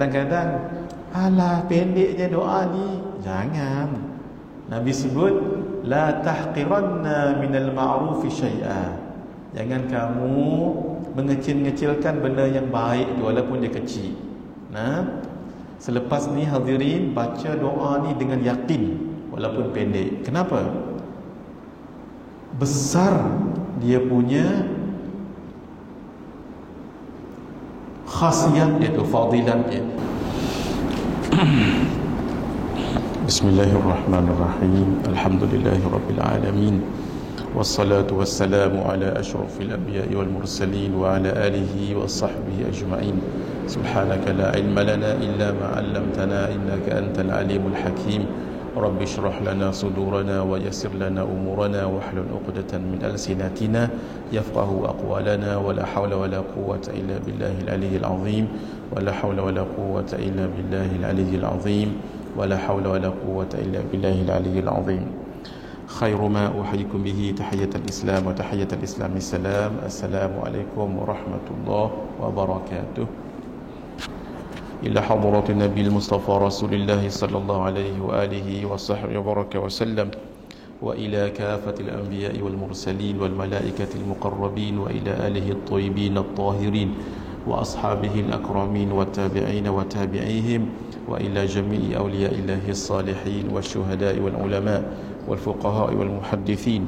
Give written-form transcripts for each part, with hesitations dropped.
Kadang-kadang, alah pendeknya doa ni. Jangan. Nabi sebut, la tahqiranna minal ma'rufi syai'a. Jangan kamu mengecil-ngecilkan benda yang baik tu, walaupun dia kecil. Nah, selepas ni hadirin, baca doa ni dengan yakin, walaupun pendek. Kenapa? Besar dia punya khasiat, iaitu fadilat dia. Bismillahirrahmanirrahim. Alhamdulillahirabbil alamin. Wassalatu wassalamu ala asyrafil anbiya'i wal mursalin wa ala alihi wa sahbihi ajma'in. Subhanaka la ilma lana illa ma 'allamtana innaka antal alimul hakim. Rabbi shrah lana sudurana wa yassir lana umurana wahlul 'uqdatan min alsinatina yafqahu aqwalana wa la hawla wa la quwwata illa billahil aliyyil azim wa la hawla wa la quwwata illa billahil aliyyil azim wa la hawla wa la quwwata illa billahil aliyyil azim. Khairu ma uhyikum bihi tahiyatul islam wa tahiyatul islami salam. Assalamualaikum warahmatullahi wabarakatuh. إلى حضرة النبي المصطفى رسول الله صلى الله عليه وآله وصحبه وبارك وسلم، وإلى كافة الأنبياء والمرسلين والملائكة المقربين، وإلى آله الطيبين الطاهرين وأصحابه الأكرمين والتابعين وتابعيهم، وإلى جميع أولياء الله الصالحين والشهداء والعلماء والفقهاء والمحدثين،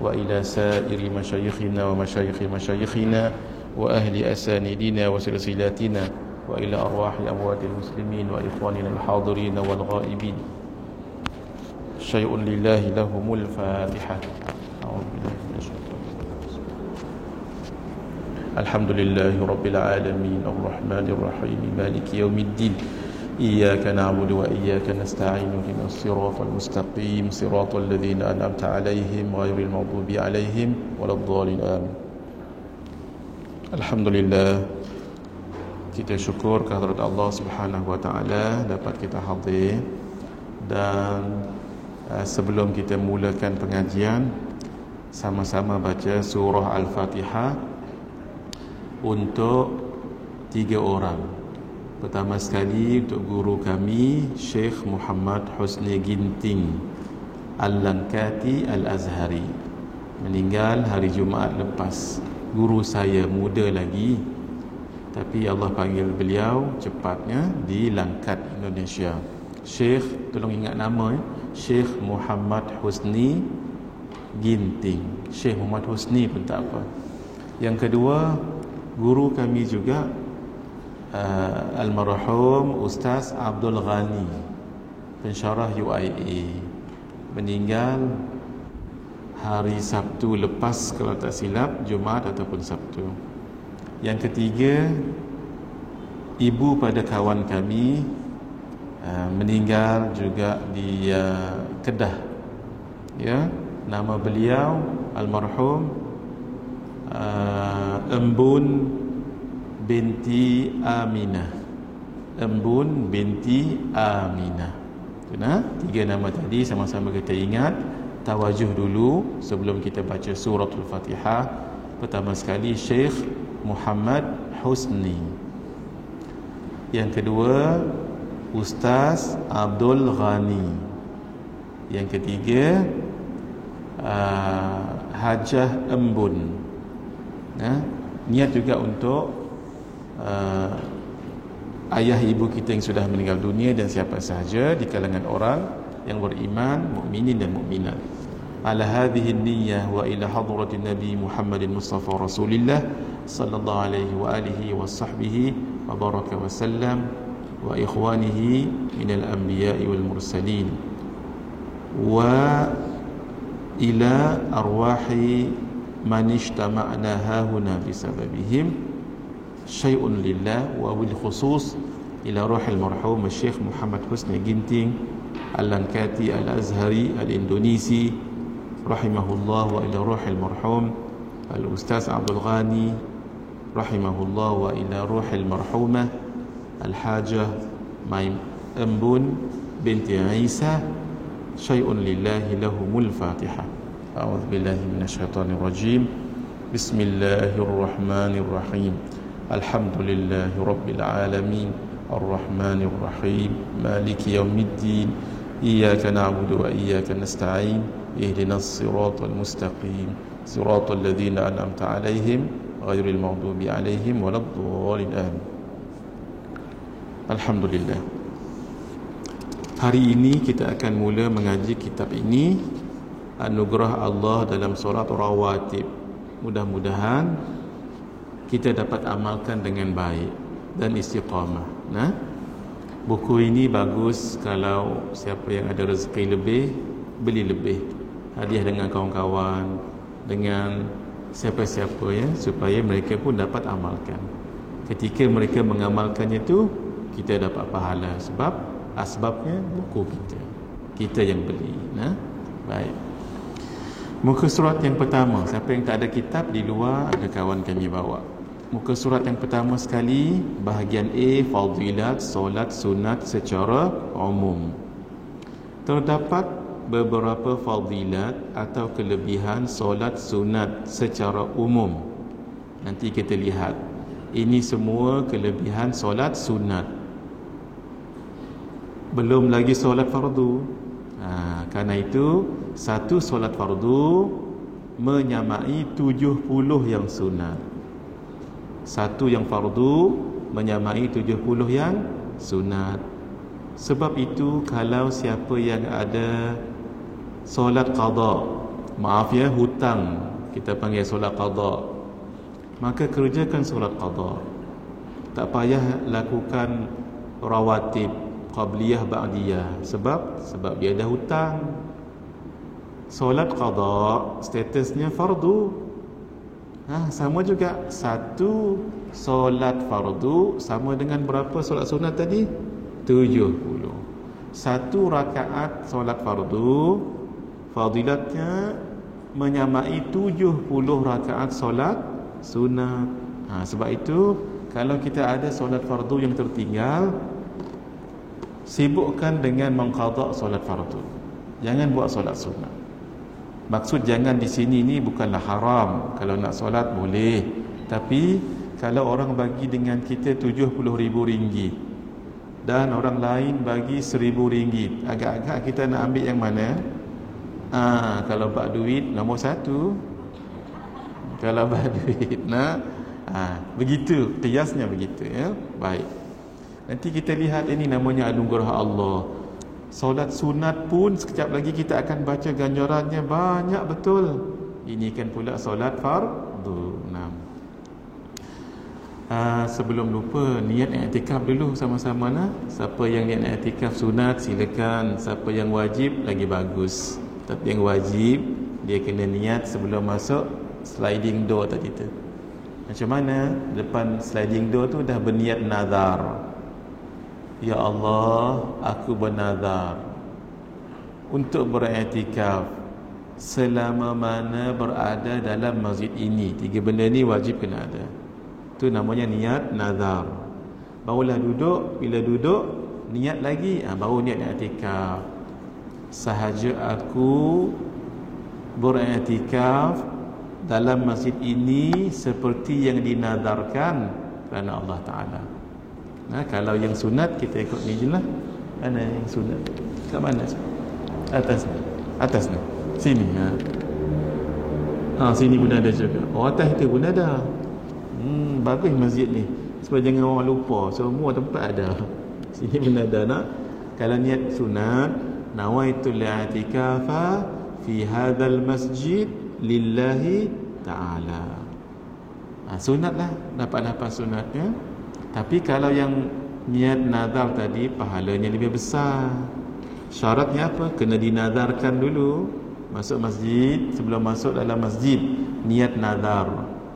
وإلى سائر مشايخنا ومشايخ مشايخنا وأهل أسانيدنا وسلسلاتنا، وإلى أرواح أموات المسلمين وإخواننا الحاضرين والغائبين. شيء لله لهم الفاتحة. أعوذ بالله من الشيطان الرجيم. الحمد لله رب العالمين الرحمن الرحيم مالك يوم الدين إياك نعبد وإياك نستعين اهدنا الصراط المستقيم صراط الذين أنعمت عليهم غير المغضوب عليهم ولا الضالين آمين. الحمد لله. Kita syukur kehadirat Allah Subhanahu wa taala dapat kita hadir, dan sebelum kita mulakan pengajian, sama-sama baca surah Al-Fatihah untuk 3 orang. Pertama sekali untuk guru kami Syekh Muhammad Husni Ginting Al-Lankati Al-Azhari, meninggal hari Jumaat lepas. Guru saya muda lagi, tapi Allah panggil beliau cepatnya di Langkat, Indonesia. Syekh, tolong ingat nama, Syekh Muhammad Husni Ginting. Syekh Muhammad Husni pun tak apa. Yang kedua, guru kami juga almarhum Ustaz Abdul Ghani, pensyarah UIA, meninggal hari Sabtu lepas, kalau tak silap, Jumaat ataupun Sabtu. Yang ketiga, ibu pada kawan kami meninggal juga di Kedah, ya. Nama beliau almarhum Embun binti Aminah. Embun binti Aminah. Nah, 3 nama tadi sama-sama kita ingat. Tawajuh dulu sebelum kita baca suratul Fatihah. Pertama sekali Syekh Muhammad Husni. Yang kedua Ustaz Abdul Ghani. Yang ketiga Hajah Embun. Niat juga untuk ayah ibu kita yang sudah meninggal dunia dan siapa sahaja di kalangan orang yang beriman, mukminin dan mukminat. Ala hadhihi niyyah wa ila hadratin Nabi Muhammadin Mustafa Rasulillah sallallahu alaihi wa alihi wa sahbihi wa baraka wa sallam wa ikhwanihi minal anbiya'i wal mursalin wa ila arwahi man ijtama'na hahuna bisababihim syai'un lillah wa bil khusus ila ruhil marhum Syekh Muhammad Husni Ginting Al-Lankati Al-Azhari Al-Indonesi rahimahullah, wa ila ruhil marhum Al-Ustaz Abdul Ghani rahimahullah, wa ila ruhil marhumah Al-Hajah Maim Embun binti Isa syai'un lillahi lahumul Fatihah. A'udzu billahi minasyaitonir rajim. Bismillahirrahmanirrahim. Alhamdulillahi rabbil alamin Ar-Rahmanir Rahim, Maliki Yaumiddin, Iyyaka na'budu wa iyyaka nasta'in, Ihdinas siratal mustaqim, siratal ladzina an'amta 'alaihim ghairil maghdubi 'alaihim waladdallin. Amin. Alhamdulillah. Hari ini kita akan mula mengaji kitab ini, Anugerah Allah dalam Solat Rawatib. Mudah-mudahan kita dapat amalkan dengan baik dan istiqamah. Nah, buku ini bagus kalau siapa yang ada rezeki lebih, beli lebih, hadiah dengan kawan-kawan, dengan siapa-siapa ya, supaya mereka pun dapat amalkan. Ketika mereka mengamalkannya itu, kita dapat pahala sebab asbabnya buku kita yang beli. Nah, baik. Muka surat yang pertama, siapa yang tak ada kitab di luar, ada kawan kami bawa. Muka surat yang pertama sekali, bahagian A, fadilat solat sunat secara umum. Terdapat beberapa fadilat atau kelebihan solat sunat secara umum. Nanti kita lihat. Ini semua kelebihan solat sunat. Belum lagi solat fardu. Karena itu satu solat fardu menyamai 70 yang sunat. Satu yang fardu menyamai 70 yang sunat. Sebab itu kalau siapa yang ada solat qada, maaf ya, hutang, kita panggil solat qada, maka kerjakan solat qada. Tak payah lakukan rawatib, qabliyah, ba'diyah. Sebab dia dah hutang. Solat qada statusnya fardu. Sama juga, satu solat fardu sama dengan berapa solat sunat tadi? 70. Satu rakaat solat fardu fadilatnya menyamai 70 rakaat solat sunat. Sebab itu kalau kita ada solat fardu yang tertinggal, sibukkan dengan mengqada solat fardu. Jangan buat solat sunat. Maksud jangan di sini ni bukanlah haram. Kalau nak solat boleh. Tapi kalau orang bagi dengan kita RM70,000 dan orang lain bagi RM1,000, agak-agak kita nak ambil yang mana? Kalau bak duit nombor satu. Kalau bak duit begitu, kiasnya begitu ya. Baik. Nanti kita lihat, ini namanya anugerah Allah. Solat sunat pun sekejap lagi kita akan baca ganjarannya banyak betul. Ini kan pula solat fardu. Sebelum lupa, niat i'tikaf dulu sama-sama lah. Siapa yang niat i'tikaf sunat silakan. Siapa yang wajib lagi bagus. Tapi yang wajib dia kena niat sebelum masuk sliding door tadi tu. Macam mana? Depan sliding door tu dah berniat nazar. Ya Allah, aku bernazar untuk beriktikaf selama mana berada dalam masjid ini. 3 benda ni wajib kena ada. Itu namanya niat nazar. Barulah duduk, bila duduk niat lagi, baru niat i'tikaf. Sahaja aku beriktikaf dalam masjid ini seperti yang dinazarkan kerana Allah Ta'ala. Kalau yang sunat kita ikut ni je lah. Mana yang sunat? Kat mana? Atas ni. Sini. Sini pun ada juga. Atas itu pun ada. Bagus masjid ni. Supaya jangan orang lupa, semua tempat ada. Sini pun ada nak. Kalau niat sunat, nawaitul i'tikafa fi hadzal masjid lillahi ta'ala. Sunatlah, dapat sunatnya. Tapi kalau yang niat nazar tadi, pahalanya lebih besar. Syaratnya apa? Kena dinazarkan dulu. Masuk masjid, sebelum masuk dalam masjid, niat nazar.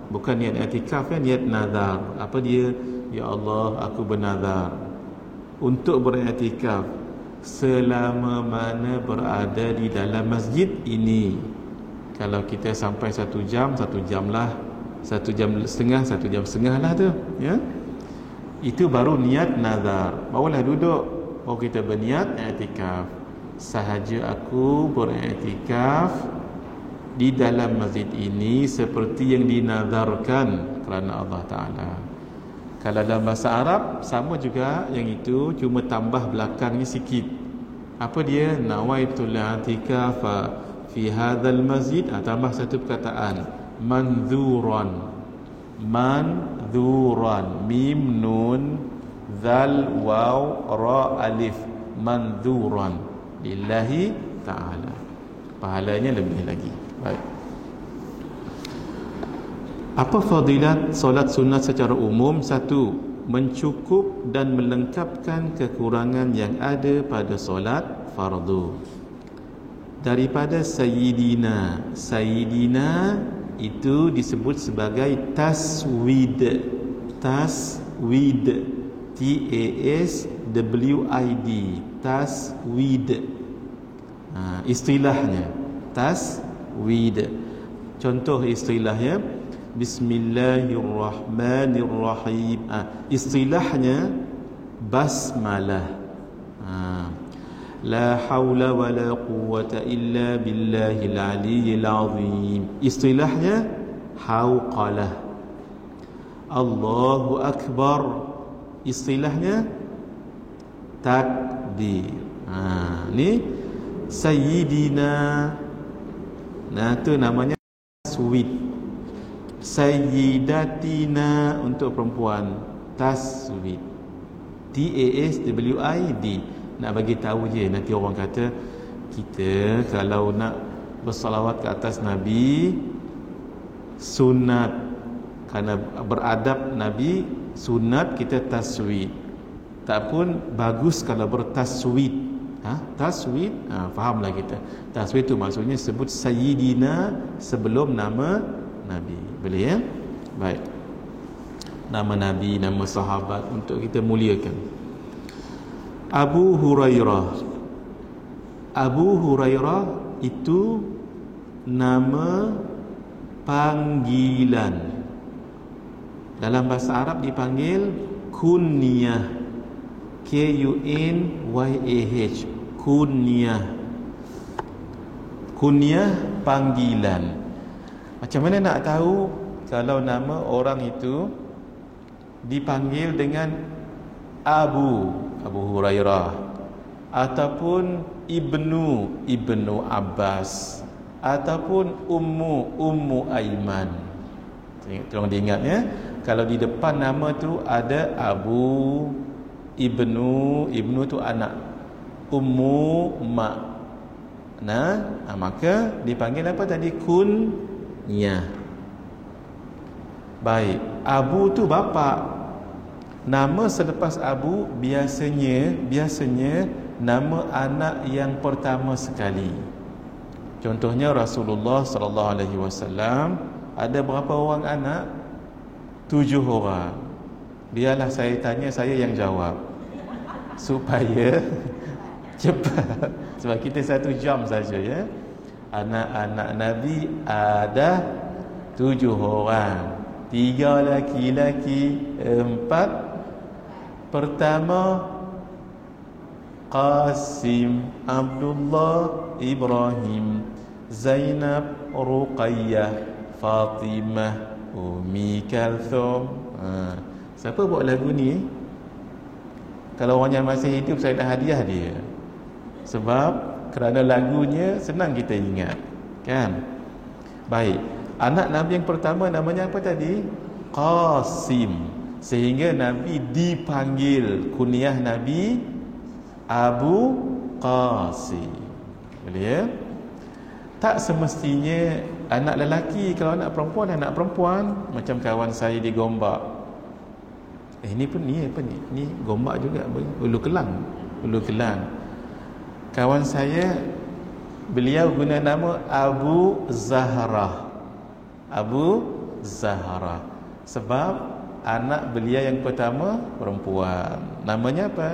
Bukan niat i'tikaf ya, niat nazar. Apa dia? Ya Allah, aku bernazar untuk beriktikaf selama mana berada di dalam masjid ini. Kalau kita sampai 1 jam, 1 jam lah, 1 jam setengah, 1 jam setengah lah tu ya. Itu baru niat nazar. Barulah duduk, baru kita berniat i'tikaf. Sahaja aku beriktikaf di dalam masjid ini seperti yang dinazarkan kerana Allah Ta'ala. Kalau dalam bahasa Arab sama juga yang itu, cuma tambah belakangnya sikit. Apa dia? Nawaitul i'tikafa fi hadzal masjid, tambah satu perkataan, manzuran. Manzuran, mim nun zal waw ra alif, manzuran lillahi ta'ala. Pahalanya lebih lagi. Baik. Apa fadilat solat sunat secara umum? Satu, mencukup dan melengkapkan kekurangan yang ada pada solat fardu. Daripada Sayyidina, Sayyidina itu disebut sebagai taswid. Taswid, T-A-S-W-I-D, taswid. Istilahnya taswid. Contoh istilahnya, Bismillahirrahmanirrahim. Istilahnya basmalah. La haula wa la quwwata illa billahil aliyyil azim. Istilahnya hauqalah. Allahu akbar. Istilahnya takbir. Ni Sayyidina. Nah, tu namanya taswid. Sayyidatina untuk perempuan, taswid, T-A-S-W-I-D. Nak bagi tahu je, nanti orang kata kita kalau nak bersalawat ke atas Nabi sunat, kerana beradab Nabi sunat, kita taswid. Tak pun bagus kalau bertaswid. Taswid, fahamlah kita. Taswid tu maksudnya sebut Sayyidina sebelum nama Nabi. Boleh ya? Baik. Nama Nabi, nama sahabat untuk kita muliakan. Abu Hurairah. Abu Hurairah itu nama panggilan. Dalam bahasa Arab dipanggil kunyah. K-U-N-Y-A-H. Kunyah. Kunyah, panggilan. Macam mana nak tahu kalau nama orang itu dipanggil dengan Abu Hurairah, ataupun Ibnu Abbas, ataupun Ummu Aiman? Tolong diingat ya. Kalau di depan nama tu ada Abu, Ibnu tu anak, Ummu mak. Maka dipanggil apa tadi? Kunyah. Baik, Abu tu bapa. Nama selepas Abu biasanya nama anak yang pertama sekali. Contohnya Rasulullah sallallahu alaihi wasallam ada berapa orang anak? 7 orang. Biarlah saya tanya, saya yang jawab supaya cepat, sebab kita 1 jam saja ya. Anak-anak Nabi ada 7 orang, 3 laki-laki, 4. Pertama Qasim, Abdullah, Ibrahim, Zainab, Ruqayyah, Fatimah, Ummi Kalthum. Siapa buat lagu ni? Kalau orang yang masih hidup, saya dah hadiah dia. Sebab kerana lagunya senang kita ingat, kan? Baik, anak Nabi yang pertama namanya apa tadi? Qasim. Sehingga Nabi dipanggil kunyah Nabi Abu Qasim. Boleh ya? Tak semestinya anak lelaki. Kalau anak perempuan, macam kawan saya di Gombak. Ini pun ni apa ni? Ni Gombak juga, Ulu Kelang. Kawan saya, beliau guna nama Abu Zahra. Sebab anak beliau yang pertama perempuan. Namanya apa?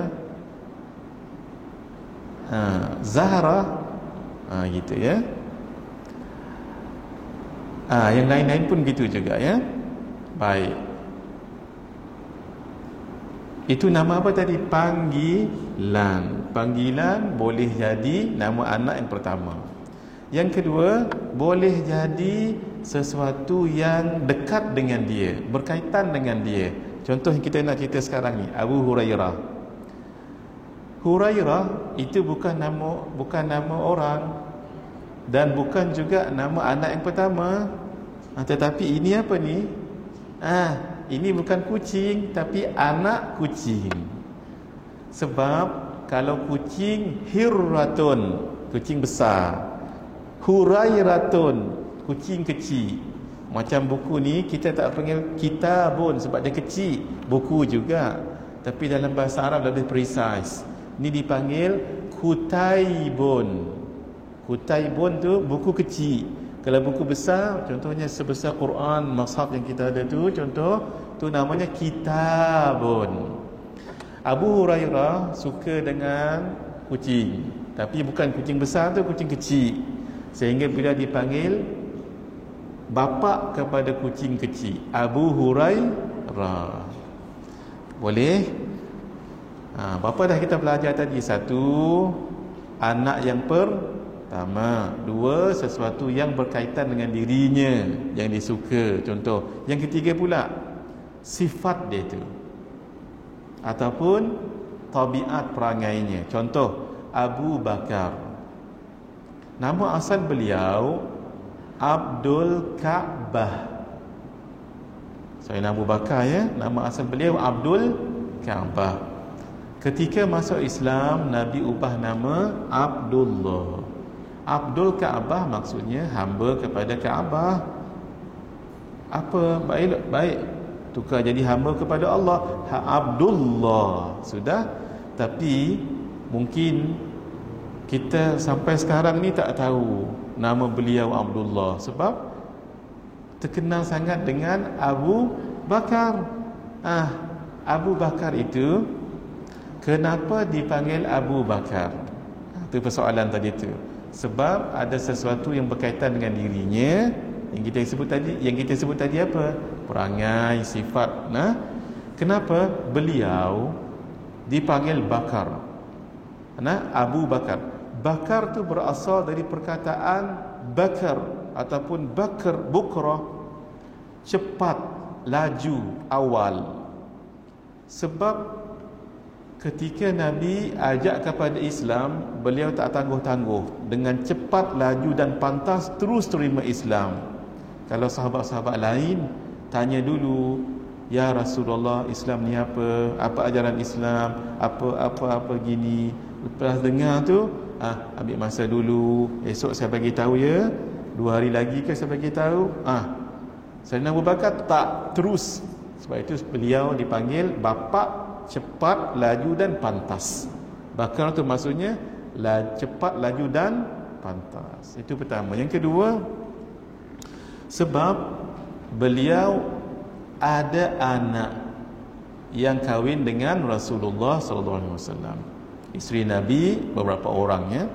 Zahra. Gitu ya. Yang lain-lain pun gitu juga ya. Baik. Itu nama apa tadi? Panggilan. Panggilan boleh jadi nama anak yang pertama. Yang kedua, boleh jadi sesuatu yang dekat dengan dia, berkaitan dengan dia. Contoh yang kita nak cerita sekarang ni, Abu Hurairah. Hurairah itu bukan nama orang dan bukan juga nama anak yang pertama. Tetapi ini apa ni? Ini bukan kucing tapi anak kucing. Sebab kalau kucing hirratun, kucing besar. Hurairatun, kucing kecil. Macam buku ni kita tak panggil kitabun sebab dia kecil, buku juga. Tapi dalam bahasa Arab lebih precise. Ni dipanggil kutaibun. Kutaibun tu buku kecil. Kalau buku besar, contohnya sebesar Quran, mushaf yang kita ada tu, contoh tu namanya kitabun. Abu Hurairah suka dengan kucing, tapi bukan kucing besar tu, kucing kecil. Sehingga bila dipanggil bapa kepada kucing kecil, Abu Hurairah. Boleh? Berapa dah kita belajar tadi? Satu, anak yang pertama. Dua, sesuatu yang berkaitan dengan dirinya yang disuka. Contoh. Yang ketiga pula, sifat dia tu ataupun tabiat perangainya. Contoh, Abu Bakar. Nama asal beliau Abdul Ka'bah. Saya Abu Bakar ya. Nama asal beliau Abdul Ka'bah. Ketika masuk Islam, Nabi ubah nama Abdullah. Abdul Ka'bah maksudnya hamba kepada Ka'bah. Apa? Baik. Tukar jadi hamba kepada Allah. Abdullah. Sudah. Tapi mungkin kita sampai sekarang ni tak tahu nama beliau Abdullah. Sebab terkenal sangat dengan Abu Bakar. Abu Bakar itu, kenapa dipanggil Abu Bakar? Itu persoalan tadi tu. Sebab ada sesuatu yang berkaitan dengan dirinya yang kita sebut tadi apa? Perangai, sifat. Kenapa beliau dipanggil Bakar? Abu Bakar. Bakar tu berasal dari perkataan bakar ataupun bukrah, cepat, laju, awal. Sebab ketika Nabi ajak kepada Islam, beliau tak tangguh-tangguh, dengan cepat, laju dan pantas terus terima Islam. Kalau sahabat-sahabat lain tanya dulu, ya Rasulullah, Islam ni apa? Apa ajaran Islam? Apa gini? Lepas dengar tu, ambil masa dulu, esok saya bagi tahu ya. 2 hari lagi ke saya bagi tahu? Sayyidina Abu Bakar tak, terus. Sebab itu beliau dipanggil bapa cepat, laju dan pantas. Bakar tu maksudnya cepat, laju dan pantas. Itu pertama. Yang kedua, sebab beliau ada anak yang kahwin dengan Rasulullah sallallahu alaihi wasallam. Isteri Nabi beberapa orangnya,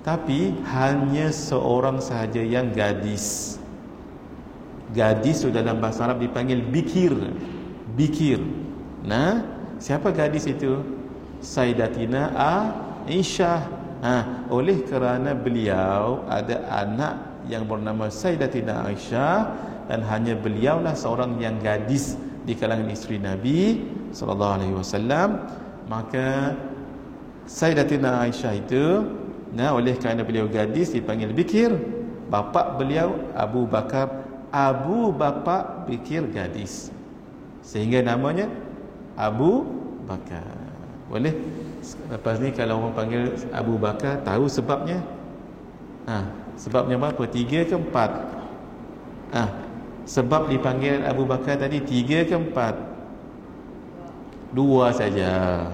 tapi hanya seorang sahaja yang gadis. Gadis itu dalam bahasa Arab dipanggil bikir. Siapa gadis itu? Sayyidatina Aisyah. Oleh kerana beliau ada anak yang bernama Sayyidatina Aisyah, dan hanya beliaulah seorang yang gadis di kalangan isteri Nabi sallallahu alaihi wasallam, maka Sayyidatina Aisyah itu, oleh kerana beliau gadis dipanggil bikir. Bapa beliau Abu Bakar, Abu bapa bikir gadis, sehingga namanya Abu Bakar. Boleh? Lepas ni kalau orang panggil Abu Bakar, tahu sebabnya? Sebabnya berapa? 3 ke 4? Sebab dipanggil Abu Bakar tadi 3 ke 4? 2 saja.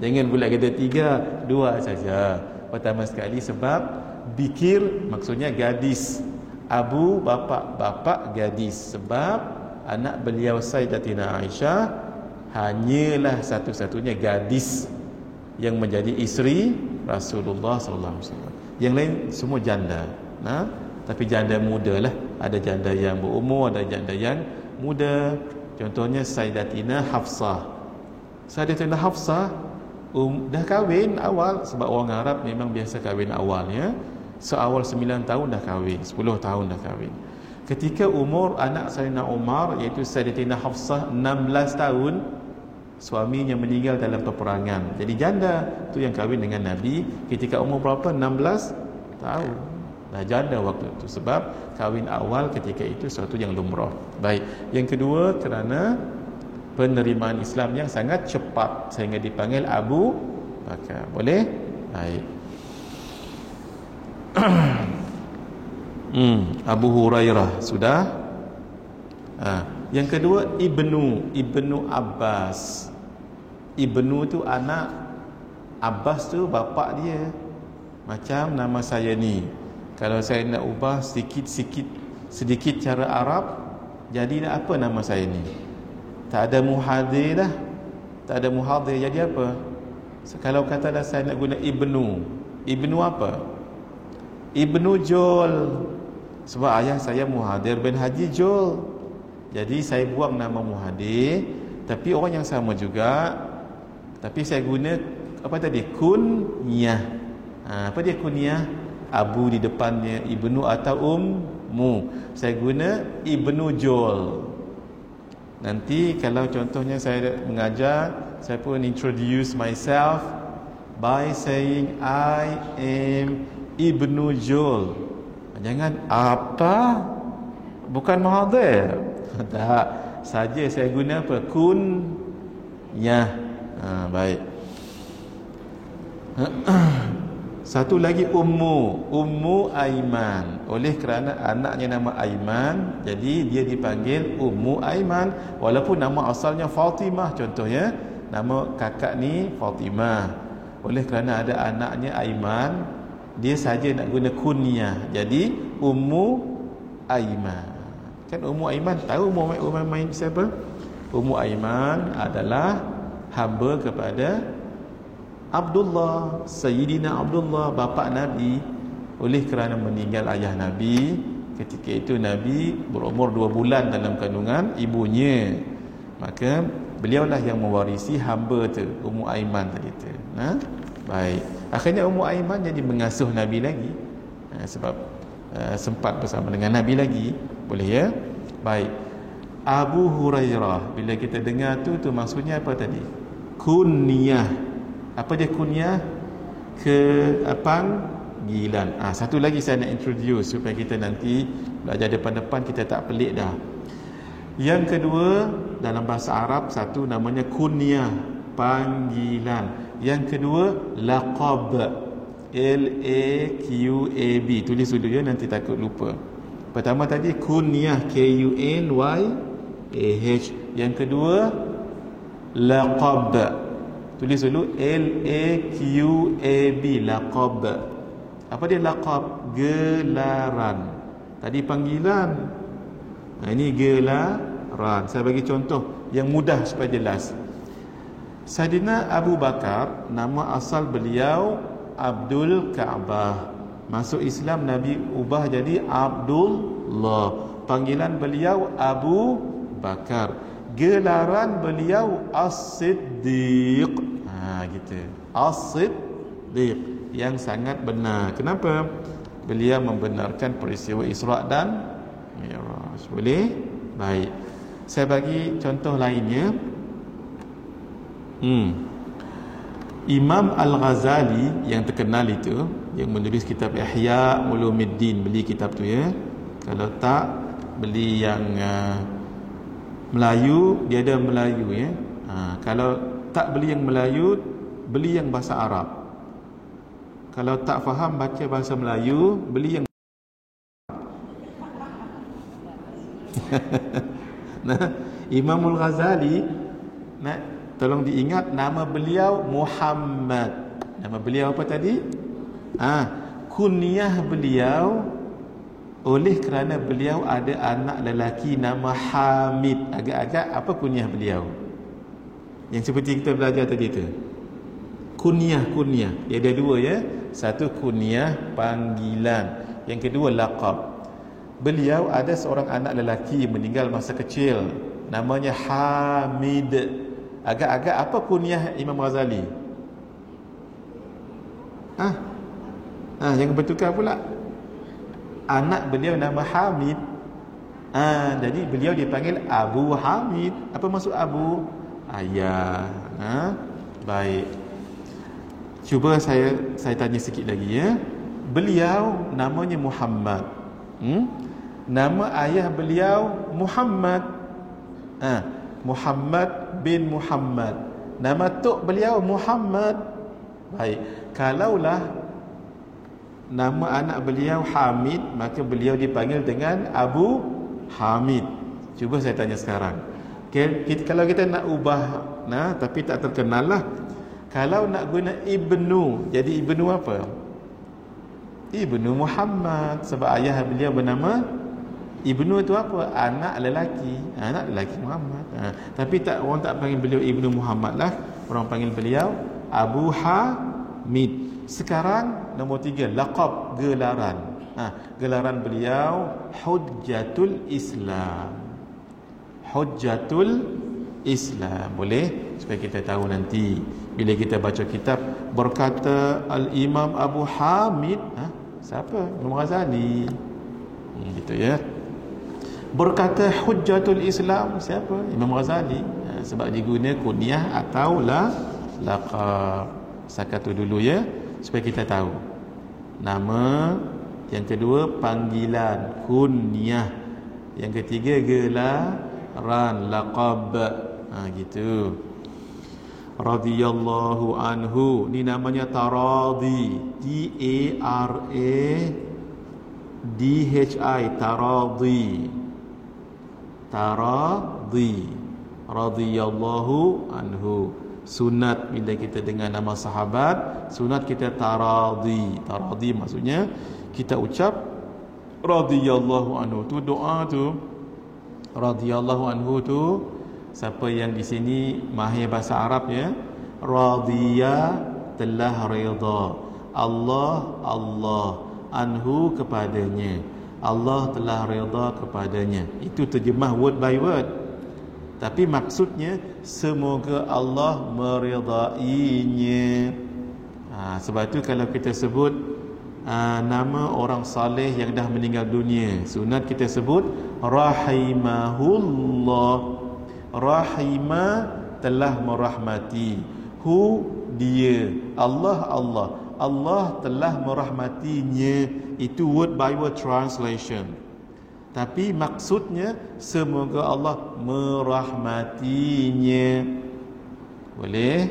Jangan pula kata 3, 2 saja. Pertama sekali sebab bikir maksudnya gadis. Abu bapa gadis. Sebab anak beliau Sayyidatina Aisyah hanyalah satu-satunya gadis yang menjadi isteri Rasulullah sallallahu alaihi wasallam. Yang lain semua janda. Tapi janda muda lah. Ada janda yang berumur, ada janda yang muda. Contohnya Sayyidatina Hafsah. Sayyidatina Hafsah dah kahwin awal. Sebab orang Arab memang biasa kahwin awal ya. Seawal 9 tahun dah kahwin, 10 tahun dah kahwin. Ketika umur anak Sayyidina Umar, iaitu Sayyidatina Hafsah, 16 tahun, suaminya meninggal dalam peperangan. Jadi janda tu yang kahwin dengan Nabi ketika umur berapa? 16 tahun. Dah janda waktu itu, sebab kahwin awal ketika itu suatu yang lumrah. Baik. Yang kedua, kerana penerimaan Islam yang sangat cepat sehingga dipanggil Abu Bakar. Boleh? Baik. Abu Hurairah sudah. Yang kedua, Ibnu Abbas. Ibnu tu anak, Abbas tu bapa dia. Macam nama saya ni, kalau saya nak ubah sedikit cara Arab, jadi apa nama saya ni? Tak ada muhadir dah. Tak ada muhadir, jadi apa? Kalau kata dah saya nak guna Ibnu apa? Ibnu Jol. Sebab ayah saya Muhadir bin Haji Jol. Jadi saya buang nama Muhadir, tapi orang yang sama juga, tapi saya guna apa tadi? Kunyah. Apa dia kunyah? Abu di depannya, Ibnu atau Ummu. Saya guna Ibnu Jol. Nanti kalau contohnya saya mengajar, saya pun introduce myself by saying I am Ibnu Jol. Jangan apa? Bukan Muhadir. Tak. Saja saya guna apa? Kunyah. Baik. Satu lagi Ummu Aiman. Oleh kerana anaknya nama Aiman, jadi dia dipanggil Ummu Aiman, walaupun nama asalnya Fatimah. Contohnya nama kakak ni Fatimah. Oleh kerana ada anaknya Aiman, dia saja nak guna kunyah, jadi Ummu Aiman. Kan Ummu Aiman, tahu Ummu Aiman siapa? Ummu Aiman adalah hamba kepada Abdullah, Sayyidina Abdullah, bapa Nabi. Oleh kerana meninggal ayah Nabi, ketika itu Nabi berumur 2 bulan dalam kandungan ibunya, maka beliaulah yang mewarisi hamba tu, Ummu Aiman tadi tu. Baik. Akhirnya Ummu Aiman jadi mengasuh Nabi lagi, sebab sempat bersama dengan Nabi lagi. Boleh ya? Baik. Abu Hurairah, bila kita dengar tu maksudnya apa tadi? Kunyah. Apa dia kunyah? Panggilan. Satu lagi saya nak introduce supaya kita nanti belajar depan-depan kita tak pelik dah. Yang kedua, dalam bahasa Arab, satu namanya kunyah, panggilan. Yang kedua, laqab, L-A-Q-A-B. Tulis dulu ya, nanti takut lupa. Pertama tadi kunyah, K-U-N-Y-A-H. Yang kedua, laqab. Tulis dulu L-A-Q-A-B, laqab. Apa dia laqab? Gelaran. Tadi panggilan, ini gelaran. Saya bagi contoh yang mudah supaya jelas. Sayyidina Abu Bakar, nama asal beliau Abdul Ka'bah. Masuk Islam Nabi ubah jadi Abdullah. Panggilan beliau Abu Bakar. Gelaran beliau As-Siddiq. Gitu. As-Siddiq, yang sangat benar. Kenapa? Beliau membenarkan peristiwa Isra' dan Mi'raj. Boleh? Baik. Saya bagi contoh lainnya. Imam Al-Ghazali yang terkenal itu, yang menulis kitab Ihya Ulumuddin, beli kitab tu ya. Kalau tak, beli yang Melayu, dia ada Melayu ya. Kalau tak beli yang Melayu, beli yang bahasa Arab. Kalau tak faham baca bahasa Melayu, beli yang Imamul Ghazali, tolong diingat nama beliau Muhammad. Nama beliau apa tadi? Kunyah beliau, oleh kerana beliau ada anak lelaki nama Hamid. Agak-agak apa kunyah beliau? Yang seperti kita belajar tadi tu. Kunyah. Dia ada dua ya. Satu kunyah, panggilan. Yang kedua laqab. Beliau ada seorang anak lelaki meninggal masa kecil, namanya Hamid. Agak-agak apa kunyah Imam Ghazali? Yang betulkan pula. Anak beliau nama Hamid. Jadi beliau dipanggil Abu Hamid. Apa maksud Abu? Ayah. Baik. Cuba saya tanya sikit lagi ya. Beliau namanya Muhammad. Nama ayah beliau Muhammad. Muhammad bin Muhammad. Nama tok beliau Muhammad. Baik. Kalaulah nama anak beliau Hamid, maka beliau dipanggil dengan Abu Hamid. Cuba saya tanya sekarang. Kalau kita nak ubah, tapi tak terkenal lah. Kalau nak guna Ibnu, jadi Ibnu apa? Ibnu Muhammad. Sebab ayah beliau bernama Ibnu itu apa? Anak lelaki. Anak lelaki Muhammad. Tapi orang tak panggil beliau Ibnu Muhammad lah. Orang panggil beliau Abu Hamid. Sekarang nombor 3, laqab, gelaran. Gelaran beliau Hujjatul Islam. Hujjatul Islam. Boleh? Supaya kita tahu nanti bila kita baca kitab, berkata Al-Imam Abu Hamid, siapa? Imam Ghazali. Gitu ya. Berkata Hujjatul Islam, siapa? Imam Ghazali. Sebab diguna kunyah atau laqab. Satu dulu ya, supaya kita tahu. Nama, yang kedua panggilan, kunyah. Yang ketiga gelaran, laqab. Gitu. Radhiyallahu anhu, ni namanya taradhi, Taradhi, taradhi, radhiyallahu anhu. Sunat bila kita dengar nama sahabat, sunat kita taradhi. Taradhi maksudnya kita ucap radhiyallahu anhu. Tu doa tu, radhiyallahu anhu tu, siapa yang di sini mahir bahasa Arab ya, radhiya telah redha, Allah anhu kepadanya, Allah telah redha kepadanya. Itu terjemah word by word. Tapi maksudnya semoga Allah meredainya. Sebab itu kalau kita sebut nama orang saleh yang dah meninggal dunia, sunat kita sebut rahimahullah. Rahimah telah merahmati, hu dia, Allah telah merahmatinya. Itu word by word translation. Tapi maksudnya semoga Allah merahmatinya. Boleh?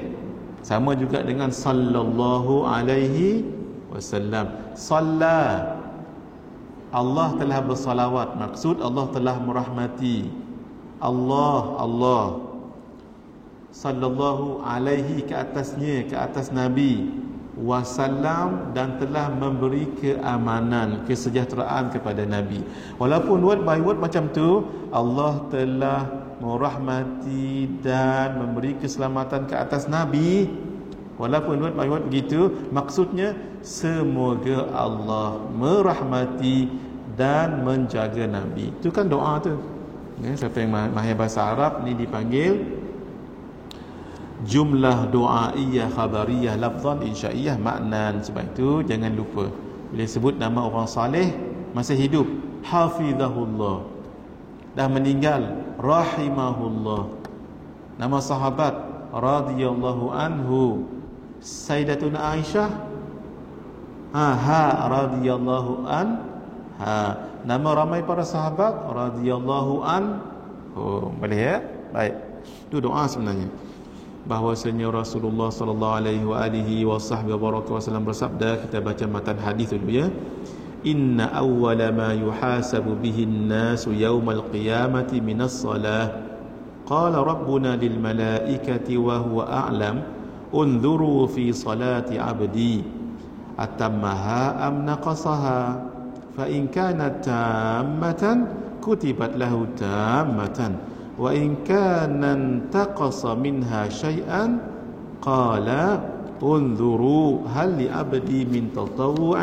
Sama juga dengan sallallahu alaihi wasallam. Salla, Allah telah bersalawat, maksud Allah telah merahmati. Allah sallallahu alaihi, ke atasnya, ke atas Nabi, wasallam, dan telah memberi keamanan, kesejahteraan kepada Nabi. Walaupun word by word macam tu, Allah telah merahmati dan memberi keselamatan ke atas Nabi. Walaupun word by word begitu, maksudnya semoga Allah merahmati dan menjaga Nabi. Itu kan doa tu. Siapa yang mahir bahasa Arab ni dipanggil jumlah doaiyah, khabariyah, lafzan, insya'iyah, maknan. Sebab itu jangan lupa bila sebut nama orang saleh masih hidup, hafizahullah, dah meninggal, rahimahullah. Nama sahabat radhiyallahu anhu, Sayyidatuna Aisyah, radhiyallahu anha. Nama ramai para sahabat radhiyallahu anhu. Boleh ya? Baik. Itu doa sebenarnya. Bahwasanya Rasulullah sallallahu alaihi wasallam bersabda, kita baca matan hadis dulu ya. Inna awwala ma yuhasabu bihi an-nasu yaumal qiyamati minas salah. Qala rabbuna lil malaikati wa huwa a'lam unzuru fi salati 'abdi atammaha am naqasaha. فإن كانت تامة كتبت له تامة وإن كان انتقص منها شيئا قال انظروا هل لعبدي من تطوع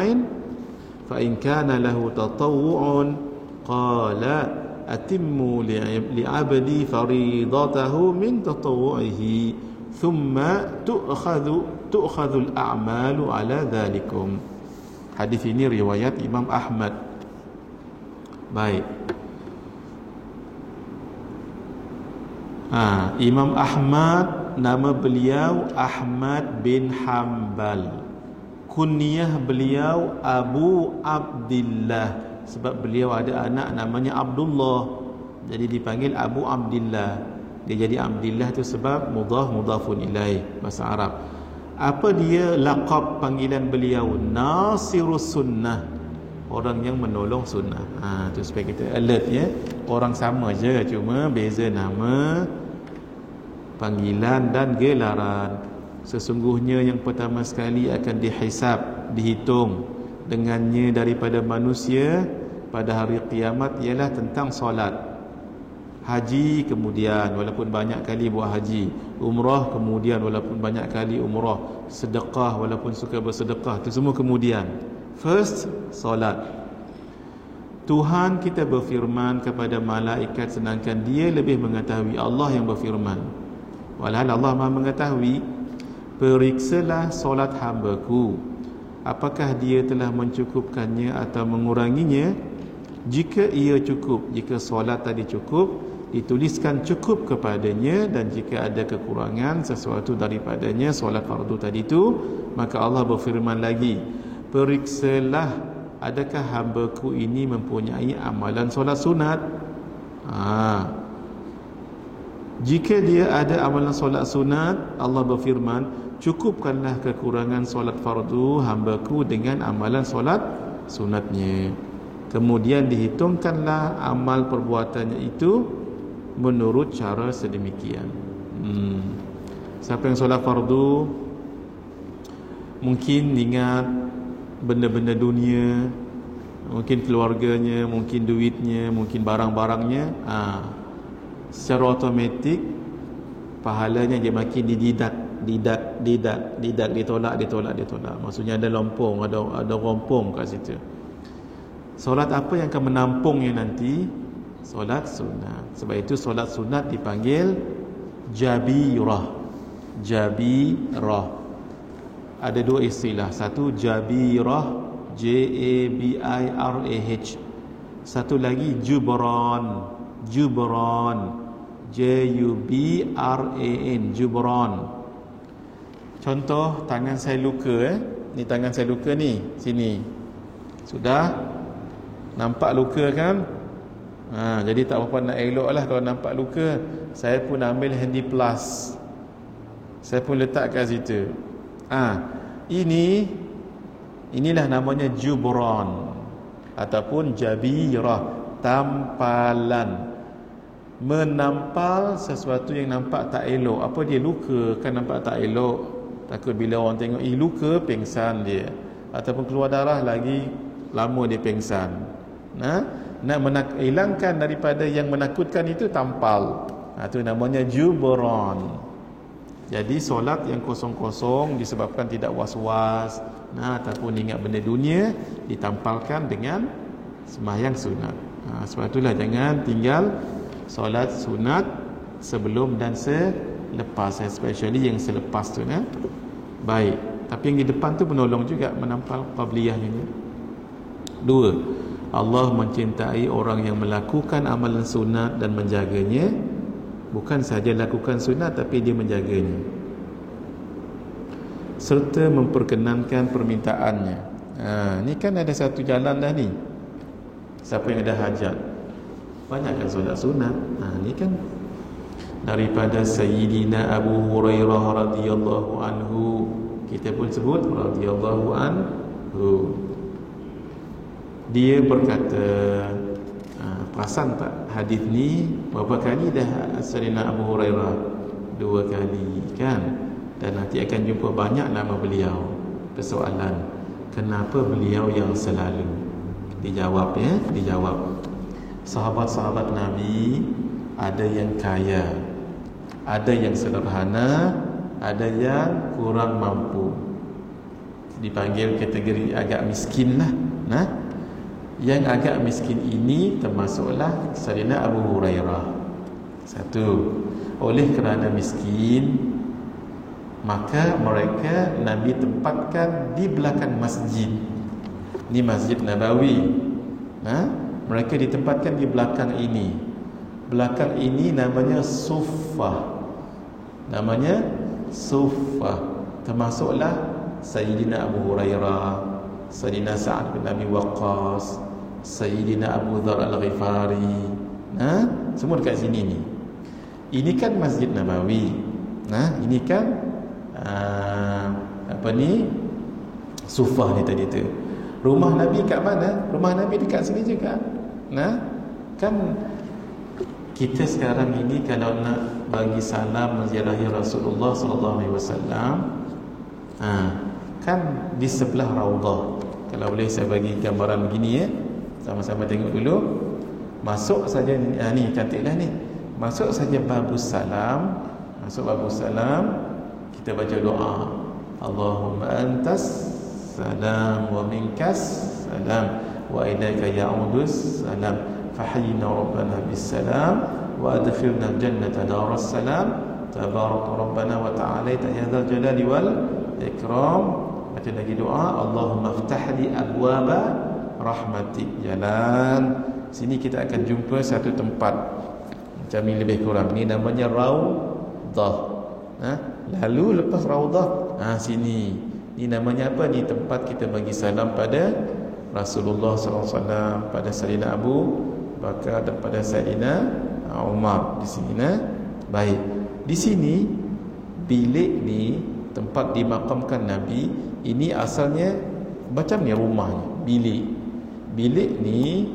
فإن كان له تطوع قال أتموا لعبدي فريضته من تطوعه ثم تؤخذ الأعمال على ذلكم. Hadis ini riwayat Imam Ahmad. Baik. Imam Ahmad, nama beliau Ahmad bin Hanbal. Kunyah beliau Abu Abdillah, sebab beliau ada anak namanya Abdullah, jadi dipanggil Abu Abdillah. Dia jadi Abdillah tu sebab mudhafun ilaih bahasa Arab. Apa dia laqab panggilan beliau? Nasirus Sunnah, orang yang menolong sunnah. Tu supaya kita alert ya. Orang sama je, cuma beza nama, panggilan dan gelaran. Sesungguhnya yang pertama sekali akan dihisab, dihitung dengannya daripada manusia pada hari kiamat ialah tentang solat. Haji kemudian walaupun banyak kali buat haji, umrah kemudian walaupun banyak kali umrah, sedekah walaupun suka bersedekah, itu semua kemudian. First, solat. Tuhan kita berfirman kepada malaikat sedangkan dia lebih mengetahui. Allah yang berfirman, walhal Allah Maha mengetahui, periksalah solat hamba-Ku, apakah dia telah mencukupkannya atau menguranginya. Jika ia cukup, jika solat tadi cukup, dituliskan cukup kepadanya, dan jika ada kekurangan sesuatu daripadanya solat fardu tadi itu, maka Allah berfirman lagi, periksalah adakah hamba-Ku ini mempunyai amalan solat sunat. Jika dia ada amalan solat sunat, Allah berfirman, cukupkanlah kekurangan solat fardu hamba-Ku dengan amalan solat sunatnya. Kemudian dihitungkanlah amal perbuatannya itu menurut cara sedemikian. Siapa yang solat fardu mungkin ingat benda-benda dunia, mungkin keluarganya, mungkin duitnya, mungkin barang-barangnya, secara automatik pahalanya dia makin ditolak. Maksudnya ada lompong, ada rompong kat situ. Solat apa yang akan menampungnya nanti? Solat sunat. Sebab itu solat sunat dipanggil jabirah. Jabirah. Ada dua istilah. Satu jabirah, Jabirah. Satu lagi jubran. Jubran, jubran. Contoh, tangan saya luka. Ni tangan saya luka ni, sini. Sudah nampak luka kan? Jadi tak apa nak elok lah kalau nampak luka. Saya pun ambil handy plus, saya pun letak kat situ. Inilah namanya jubran ataupun jabirah, tampalan. Menampal sesuatu yang nampak tak elok. Apa dia? Luka kan nampak tak elok. Takut bila orang tengok, luka, pengsan dia, ataupun keluar darah lagi lama dia pengsan. Nak hilangkan daripada yang menakutkan itu, tampal. Itu namanya jubran. Jadi solat yang kosong-kosong disebabkan tidak was-was, ataupun ingat benda dunia, ditampalkan dengan sembahyang sunat. Sebab itulah jangan tinggal solat sunat sebelum dan selepas, especially yang selepas tu. Baik, tapi yang di depan tu menolong juga menampal qabliyahnya. Dua, Allah mencintai orang yang melakukan amalan sunat dan menjaganya. Bukan sahaja lakukan sunat, tapi dia menjaganya serta memperkenankan permintaannya. Ni kan ada satu jalan dah ni. Siapa yang ada hajat, banyakkan solat sunat. Ni kan daripada Sayyidina Abu Hurairah radhiyallahu anhu, kita pun sebut radhiyallahu anhu. Dia berkata, perasan tak hadis ni berapa kali dah Sayyidina Abu Hurairah? 2 kali kan? Dan nanti akan jumpa banyak nama beliau. Persoalan, kenapa beliau yang selalu? Dijawab ya, dijawab. Sahabat-sahabat Nabi ada yang kaya, ada yang sederhana, ada yang kurang mampu. Dipanggil kategori agak miskin lah. Yang agak miskin ini termasuklah Sayyidina Abu Hurairah. Satu, oleh kerana miskin, maka mereka Nabi tempatkan di belakang masjid. Ini Masjid Nabawi. Mereka ditempatkan di belakang ini. belakang ini namanya Suffah. Namanya Suffah. Termasuklah Sayyidina Abu Hurairah, Sayyidina Sa'ad bin Abi Waqqas, Sayyidina Abu Dhar Al-Ghifari. Semua dekat sini ni. Ini kan Masjid Nabawi. Ini kan Suffah ni tadi tu. Rumah Nabi kat mana? Rumah Nabi dekat sini juga. Kan kita sekarang ini kalau nak bagi salam menziarahi Rasulullah sallallahu alaihi wasallam, kan di sebelah Raudhah. Kalau boleh saya bagi gambaran begini ya. Sama-sama tengok dulu. Masuk saja ni cantiklah ni. Masuk saja babus salam. Masuk babus salam, kita baca doa. Allahumma antas salam wa minkas salam wa ilaika ya'udus salam. Fahayyina rabbana bis salam wa adkhilna jannata daras salam. Tabarak rabbana wa ta'alaita ya dzal jalali wal ikram. Baca lagi doa. Allahumma iftah li abwaba rahmatik. Jalan. Sini kita akan jumpa satu tempat macam ni lebih kurang. Ni namanya Raudhah. Lalu lepas Raudhah, sini. Ni namanya apa? Ni tempat kita bagi salam pada Rasulullah SAW, pada Sayyidina Abu Bakar dan pada Sayyidina Umar. Di sini baik. Di sini bilik ni tempat dimakamkan Nabi. Ini asalnya macam ni rumahnya, bilik ni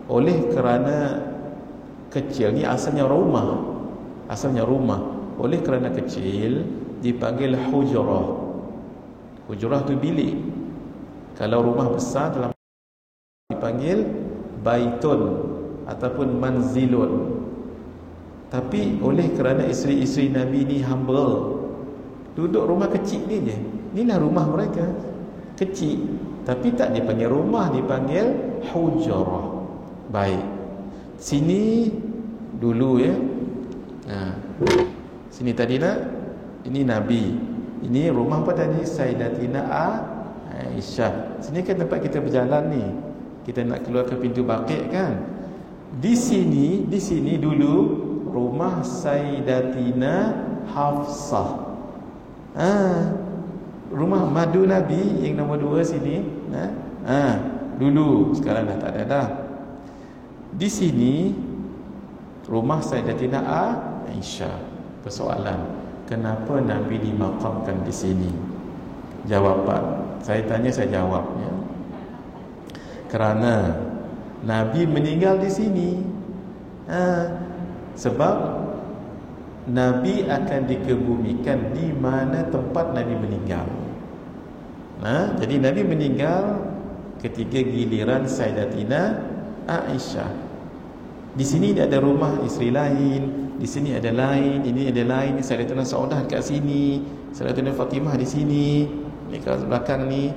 oleh kerana kecil, ni asalnya rumah, oleh kerana kecil dipanggil hujrah. Hujrah tu bilik. Kalau rumah besar dalam dipanggil baitun ataupun manzilun. Tapi oleh kerana isteri-isteri Nabi ni humble, duduk rumah kecil ni je. Inilah rumah mereka, kecil. Tapi tak dipanggil rumah, dipanggil hujrah. Baik. Sini dulu ya. Sini tadi ini Nabi. Ini rumah apa tadi? Sayyidatina Aisyah. Sini kan tempat kita berjalan ni. Kita nak keluar ke pintu Baqi' kan. Di sini dulu rumah Sayyidatina Hafsah. Rumah madu Nabi yang nombor 2 sini. Dulu, sekarang dah tak ada dah. Di sini rumah Sayyidatina Aisyah. Persoalan, kenapa Nabi dimakamkan di sini? Jawapan, saya tanya saya jawab ya. Kerana Nabi meninggal di sini. Sebab Nabi akan dikebumikan di mana tempat Nabi meninggal. Jadi Nabi meninggal ketika giliran Sayyidatina Aisyah. Di sini ada rumah isteri lain, di sini ada lain, ini ada lain. Sayyidatina Saudah dekat sini, Sayyidatina Fatimah di sini. Ni kalau belakang ni.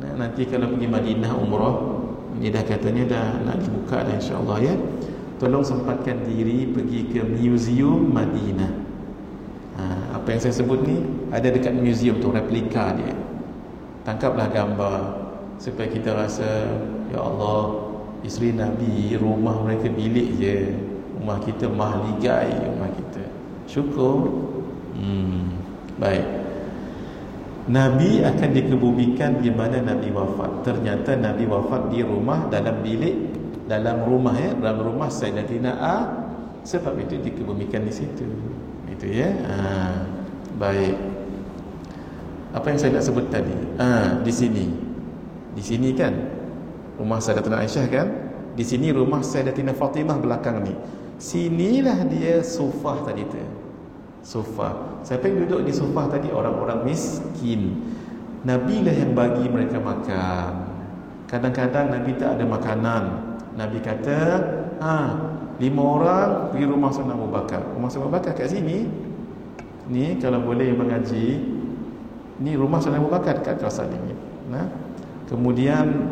Nanti kalau pergi Madinah umrah, ni dah katanya dah nak dibuka dah insya-Allah ya. Tolong sempatkan diri pergi ke Museum Madinah. Apa yang saya sebut ni ada dekat museum tu, replika dia. Tangkaplah gambar supaya kita rasa, ya Allah, isteri Nabi rumah mereka bilik je, rumah kita mahligai rumah kita. Syukur. Baik. Nabi akan dikebumikan di mana Nabi wafat. Ternyata Nabi wafat di rumah, dalam bilik, dalam rumah ya, dalam rumah Sayyidatina sebab itu dikebumikan di situ. Itu ya. Baik. Apa yang saya nak sebut tadi? Di sini. Di sini kan rumah Sayyidatina Aisyah kan? Di sini rumah Sayyidatina Fatimah belakang ni. Sinilah dia Suffah tadi tu. Suffah. Siapa yang duduk di Suffah tadi? Orang-orang miskin. Nabi lah yang bagi mereka makan. Kadang-kadang Nabi tak ada makanan. Nabi kata, 5 orang pergi rumah Sayyidina Abu Bakar. Rumah Sayyidina Abu Bakar kat sini. Ni kalau boleh mengaji, ni rumah Sayyidina Abu Bakar dekat kawasan ini. Kemudian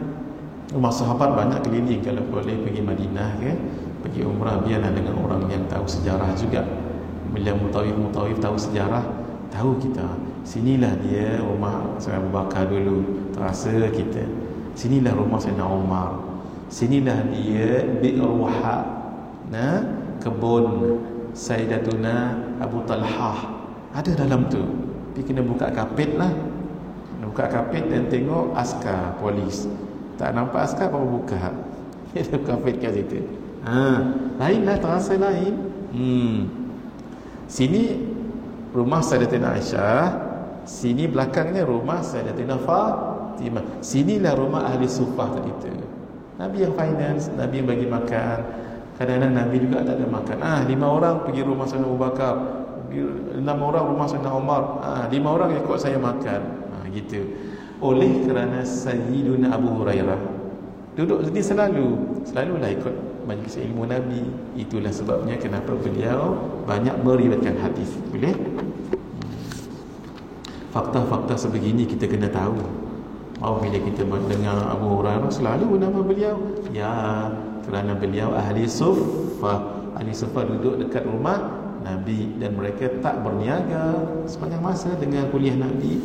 rumah sahabat banyak keliling. Kalau boleh pergi Madinah ke, pergi umrah, biarlah dengan orang yang tahu sejarah juga. Bila mutawif tahu sejarah, tahu kita sinilah dia rumah Sayyidina Abu Bakar dulu, terasa kita. Sinilah rumah Sayyidina Umar, sinilah dia Bi'r Ruha. kebun Sayyidatuna Abu Talhah, ada dalam tu. Tapi kena buka kapit lah, buka kapit dan tengok askar polis. Tak nampak askar apa buka. Dia kapit kat situ. Lain lah, terasa lain. Sini rumah Sayyidatina Aisyah, sini belakangnya rumah Sayyidatina Fatimah. Sinilah rumah ahli sufah tadi tu. Nabi yang finance, Nabi yang bagi makan. Kadang-kadang Nabi juga tak ada makan. 5 orang pergi rumah Sayyidina Abu Bakar, 6 orang rumah Sayyidina Umar, 5 orang ikut saya makan. Gitu. Oleh kerana Sayyiduna Abu Hurairah duduk sini selalulah ikut majlis ilmu Nabi. Itulah sebabnya kenapa beliau banyak meriwayatkan hadis. Boleh? Fakta-fakta sebegini kita kena tahu. Bila kita mendengar Abu Hurairah, selalu nama beliau, ya, kerana beliau ahli suffah. Ahli suffah duduk dekat rumah Nabi dan mereka tak berniaga sepanjang masa dengan kuliah Nabi.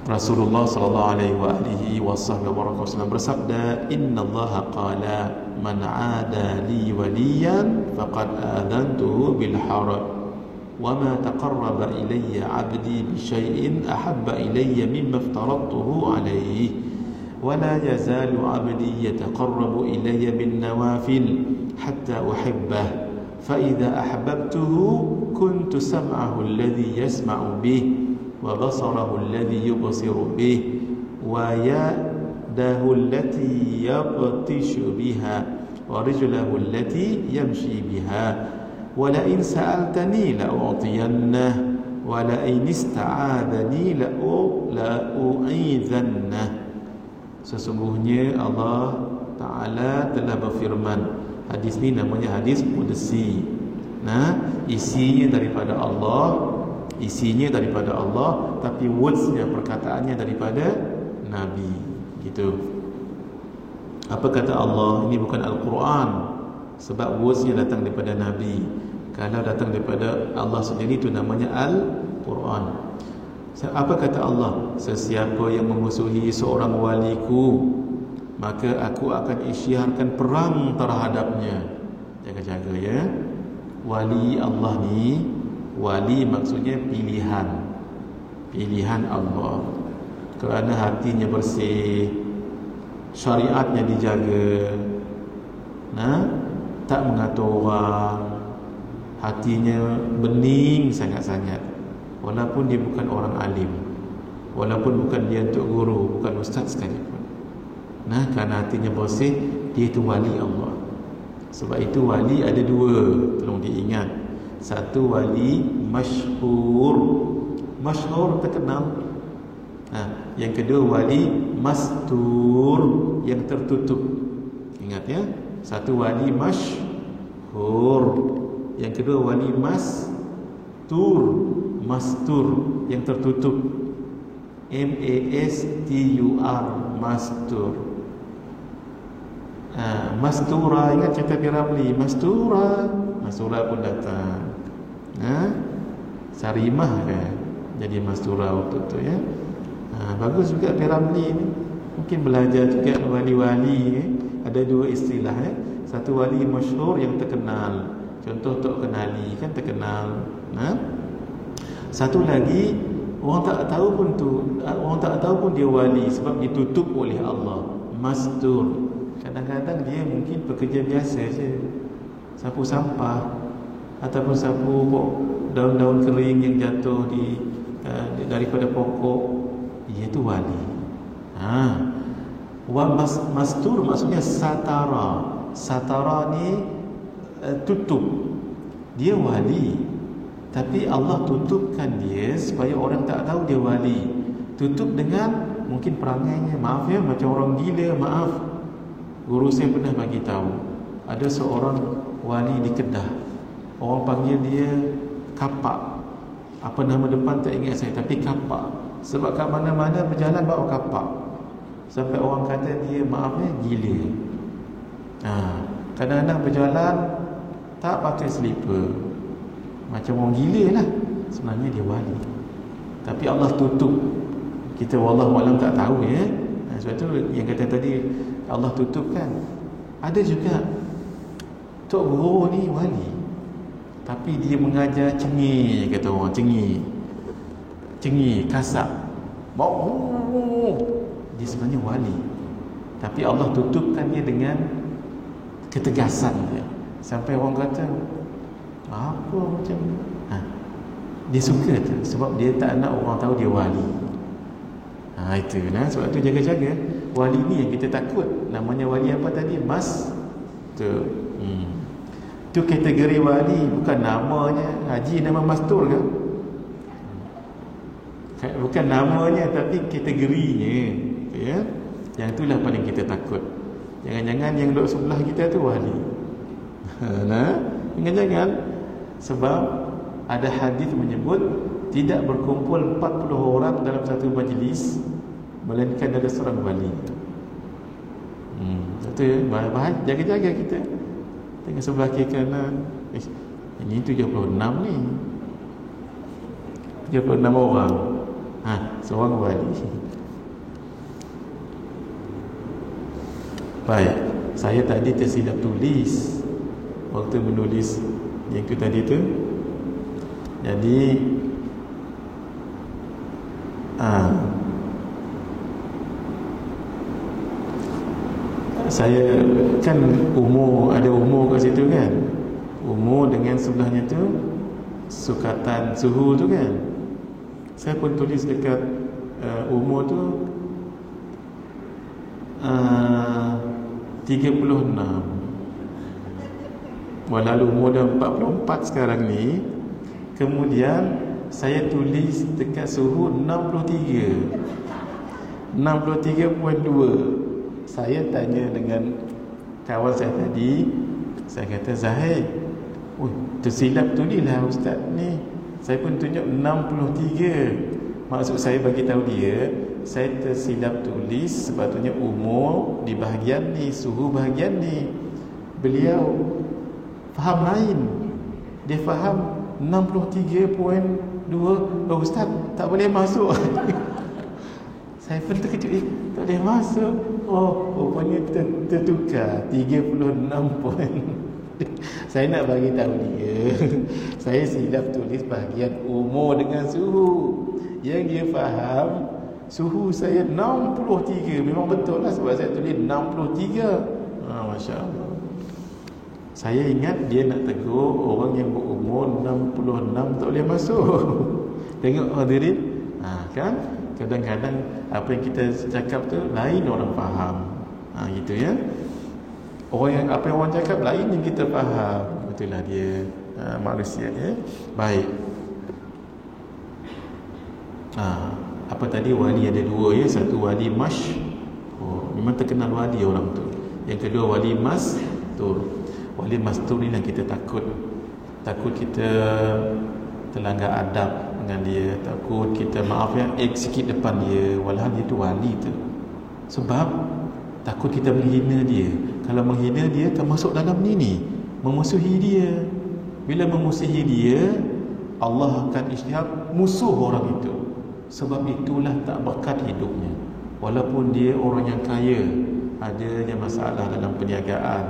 Rasulullah sallallahu alaihi wasallam bersabda, "Innallaha qala man 'ada li waliyan faqad adantuhu bil harb wa ma taqarraba ilayya 'abdi bi syai'in ahabba ilayya mimma aftaradtuhu 'alayhi wa la yazalu 'abdi yataqarrabu ilayya bin nawafil hatta uhibbah fa idza ahbabtuhu kuntu sam'ahu alladhi yasma'u bih wa basarahu alladhi yubsiru bih wa yadahu allati yabtishu biha wa rijlahu allati yamshi biha wa la in sa'altani la u'tiyannah wa la in ista'adani la u'idhannah." Sesungguhnya Allah Ta'ala telah berfirman. Hadis ni namanya hadis qudsi. Isinya daripada Allah, tapi wordsnya, perkataannya daripada Nabi. Gitu. Apa kata Allah? Ini bukan Al-Quran, sebab wordsnya datang daripada Nabi. Kalau datang daripada Allah sendiri, itu namanya Al-Quran. Apa kata Allah? Sesiapa yang memusuhi seorang waliku, maka aku akan isytiharkan perang terhadapnya. Jaga-jaga ya. Wali Allah ni, wali maksudnya pilihan Allah. Kerana hatinya bersih, syariatnya dijaga, tak mengatur orang, hatinya bening sangat-sangat. Walaupun dia bukan orang alim, walaupun bukan dia untuk guru, bukan ustaz sekalipun. Kerana hatinya bersih, dia itu wali Allah. Sebab itu wali ada 2, tolong diingat. Satu wali masyhur, terkenal. Yang kedua wali mastur, yang tertutup. Ingat ya, satu wali masyhur, yang kedua wali mastur, yang tertutup. M-A-S-T-U-R, mastur. Mastura, ingat cerita Piramli, Mastura pun datang. Sarimah kan jadi Mastura waktu tu ya. Bagus juga Piramli ni. Mungkin belajar juga wali-wali ada 2 istilah ya. Satu wali masyhur yang terkenal. Contoh Tok Kenali kan terkenal. Satu lagi orang tak tahu pun dia wali sebab ditutup oleh Allah. Mastur. Kadang-kadang dia mungkin pekerja biasa je, sapu sampah ataupun sapu daun-daun kering yang jatuh daripada pokok. Dia tu wali. Mastur maksudnya satara. Satara ni tutup. Dia wali, tapi Allah tutupkan dia supaya orang tak tahu dia wali. Tutup dengan mungkin perangainya, maaf ya, macam orang gila, maaf. Guru saya pernah bagi tahu, ada seorang wali di Kedah. Orang panggil dia Kapak. Apa nama depan tak ingat saya, tapi Kapak. Sebab kat mana-mana berjalan bawa kapak. Sampai orang kata dia, maafnya, gila. Kadang-kadang berjalan tak pakai slipper, macam orang gila lah. Sebenarnya dia wali, tapi Allah tutup. Kita wallahualam tak tahu ya. Sebab tu yang kata tadi Allah tutup kan. Ada juga Tok Guru ni wali, tapi dia mengajar cengih, kata orang, cengih, kasar, dia sebenarnya wali, tapi Allah tutupkan dia dengan ketegasan dia, sampai orang kata apa macam dia suka tu, sebab dia tak nak orang tahu dia wali. Itu nah, sebab tu jaga-jaga wali ni yang kita takut. Namanya wali apa tadi? Tu kategori wali, bukan namanya. Haji nama Mastur ke? Bukan namanya, tapi kategorinya, ya. Yang itulah paling kita takut. Jangan-jangan yang duduk sebelah kita tu wali. Nah, jangan-jangan, sebab ada hadis menyebut tidak berkumpul 40 orang dalam satu majlis melainkan ada seorang wali. Itu ya, bahaya, jaga-jaga kita. Tengok sebelah kiri kanan, ini 76 ni, 76 orang, seorang wali. Baik, saya tadi tersilap tulis waktu menulis yang tu tadi tu. Jadi saya kan ada umur kat situ kan, umur dengan sebelahnya tu sukatan suhu tu kan. Saya pun tulis dekat umur tu 36. Walaupun umur dah 44 sekarang ni. Kemudian saya tulis dekat suhu 63.2. Saya tanya dengan kawan saya tadi, saya kata, Zahid, tersilap tulislah ustaz ni. Saya pun tunjuk 63. Maksud saya bagi tahu dia, saya tersilap tulis sepatutnya umur di bahagian ni, suhu bahagian ni. Beliau faham lain. Dia faham 63.2. Ustaz, tak boleh masuk. Saya pun terkejut, tak boleh masuk. Rupanya tertukar 36 poin. Saya nak bagi tahu dia, saya silap tulis bahagian umur dengan suhu. Yang dia faham suhu saya 63. Memang betul lah, sebab saya tulis 63. Masya Allah. Saya ingat dia nak tegur orang yang berumur 66 tak boleh masuk. Tengok hadirin, kan? Kadang-kadang apa yang kita cakap tu lain orang faham. Gitu ya. Apa yang orang cakap lain yang kita faham. Itulah dia manusia ya. Baik. Apa tadi, wali ada dua ya. Satu wali memang terkenal wali orang tu. Yang kedua wali mastur. Wali mastur ni yang kita takut. Takut kita terlanggar adab dengan dia, takut kita sikit depan dia, walhal dia tu wali tu. Sebab takut kita menghina dia. Kalau menghina dia termasuk dalam ni memusuhi dia. Bila memusuhi dia, Allah akan isytihar musuh orang itu. Sebab itulah tak berkat hidupnya. Walaupun dia orang yang kaya, adanya masalah dalam perniagaan,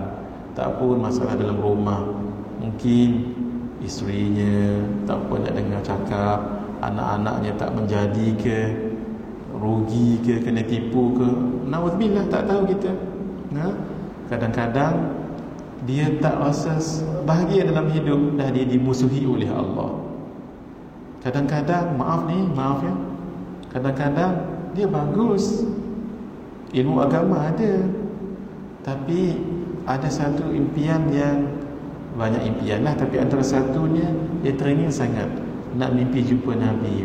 tak pun masalah dalam rumah, mungkin isterinya tak apa nak dengar cakap, anak-anaknya tak menjadi ke, rugi ke, kena tipu ke, na'udzubillah, tak tahu kita. Kadang-kadang dia tak rasa bahagia dalam hidup, dah dia dimusuhi oleh Allah. Kadang-kadang maaf ya, kadang-kadang dia bagus, ilmu agama ada, tapi ada satu impian yang banyak impian lah, tapi antara satunya dia teringin sangat nak mimpi jumpa Nabi.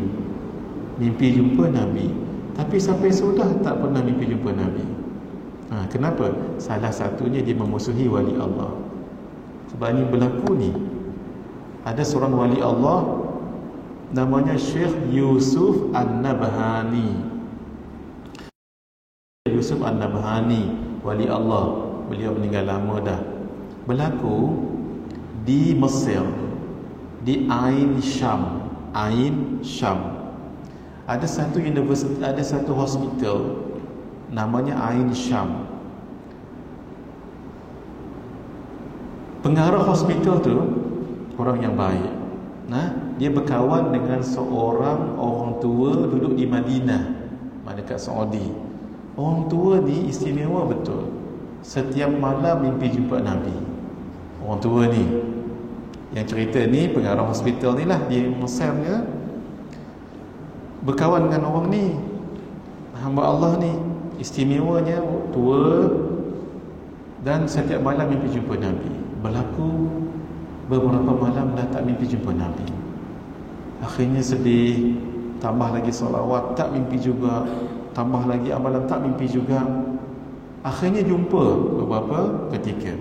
Mimpi jumpa Nabi, tapi sampai sudah tak pernah mimpi jumpa Nabi. Kenapa? Salah satunya dia memusuhi wali Allah. Sebab ini berlaku ni. Ada seorang wali Allah namanya Syekh Yusuf An-Nabhani. Yusuf An-Nabhani, wali Allah. Beliau meninggal lama dah. Berlaku di Mesir, di Ain Syam. Ada satu universiti, ada satu hospital namanya Ain Syam. Pengarah hospital tu orang yang baik. Dia berkawan dengan seorang orang tua duduk di Madinah, mana kat Saudi. Orang tua ni istimewa betul. Setiap malam mimpi jumpa Nabi. Orang tua ni, yang cerita ni pengarah hospital ni lah, dia Mesir ni, berkawan dengan orang ni, hamba Allah ni. Istimewanya tua, dan setiap malam mimpi jumpa Nabi. Berlaku beberapa malam dah tak mimpi jumpa Nabi. Akhirnya sedih, tambah lagi solawat, tak mimpi juga, tambah lagi amalan, tak mimpi juga. Akhirnya jumpa beberapa ketika.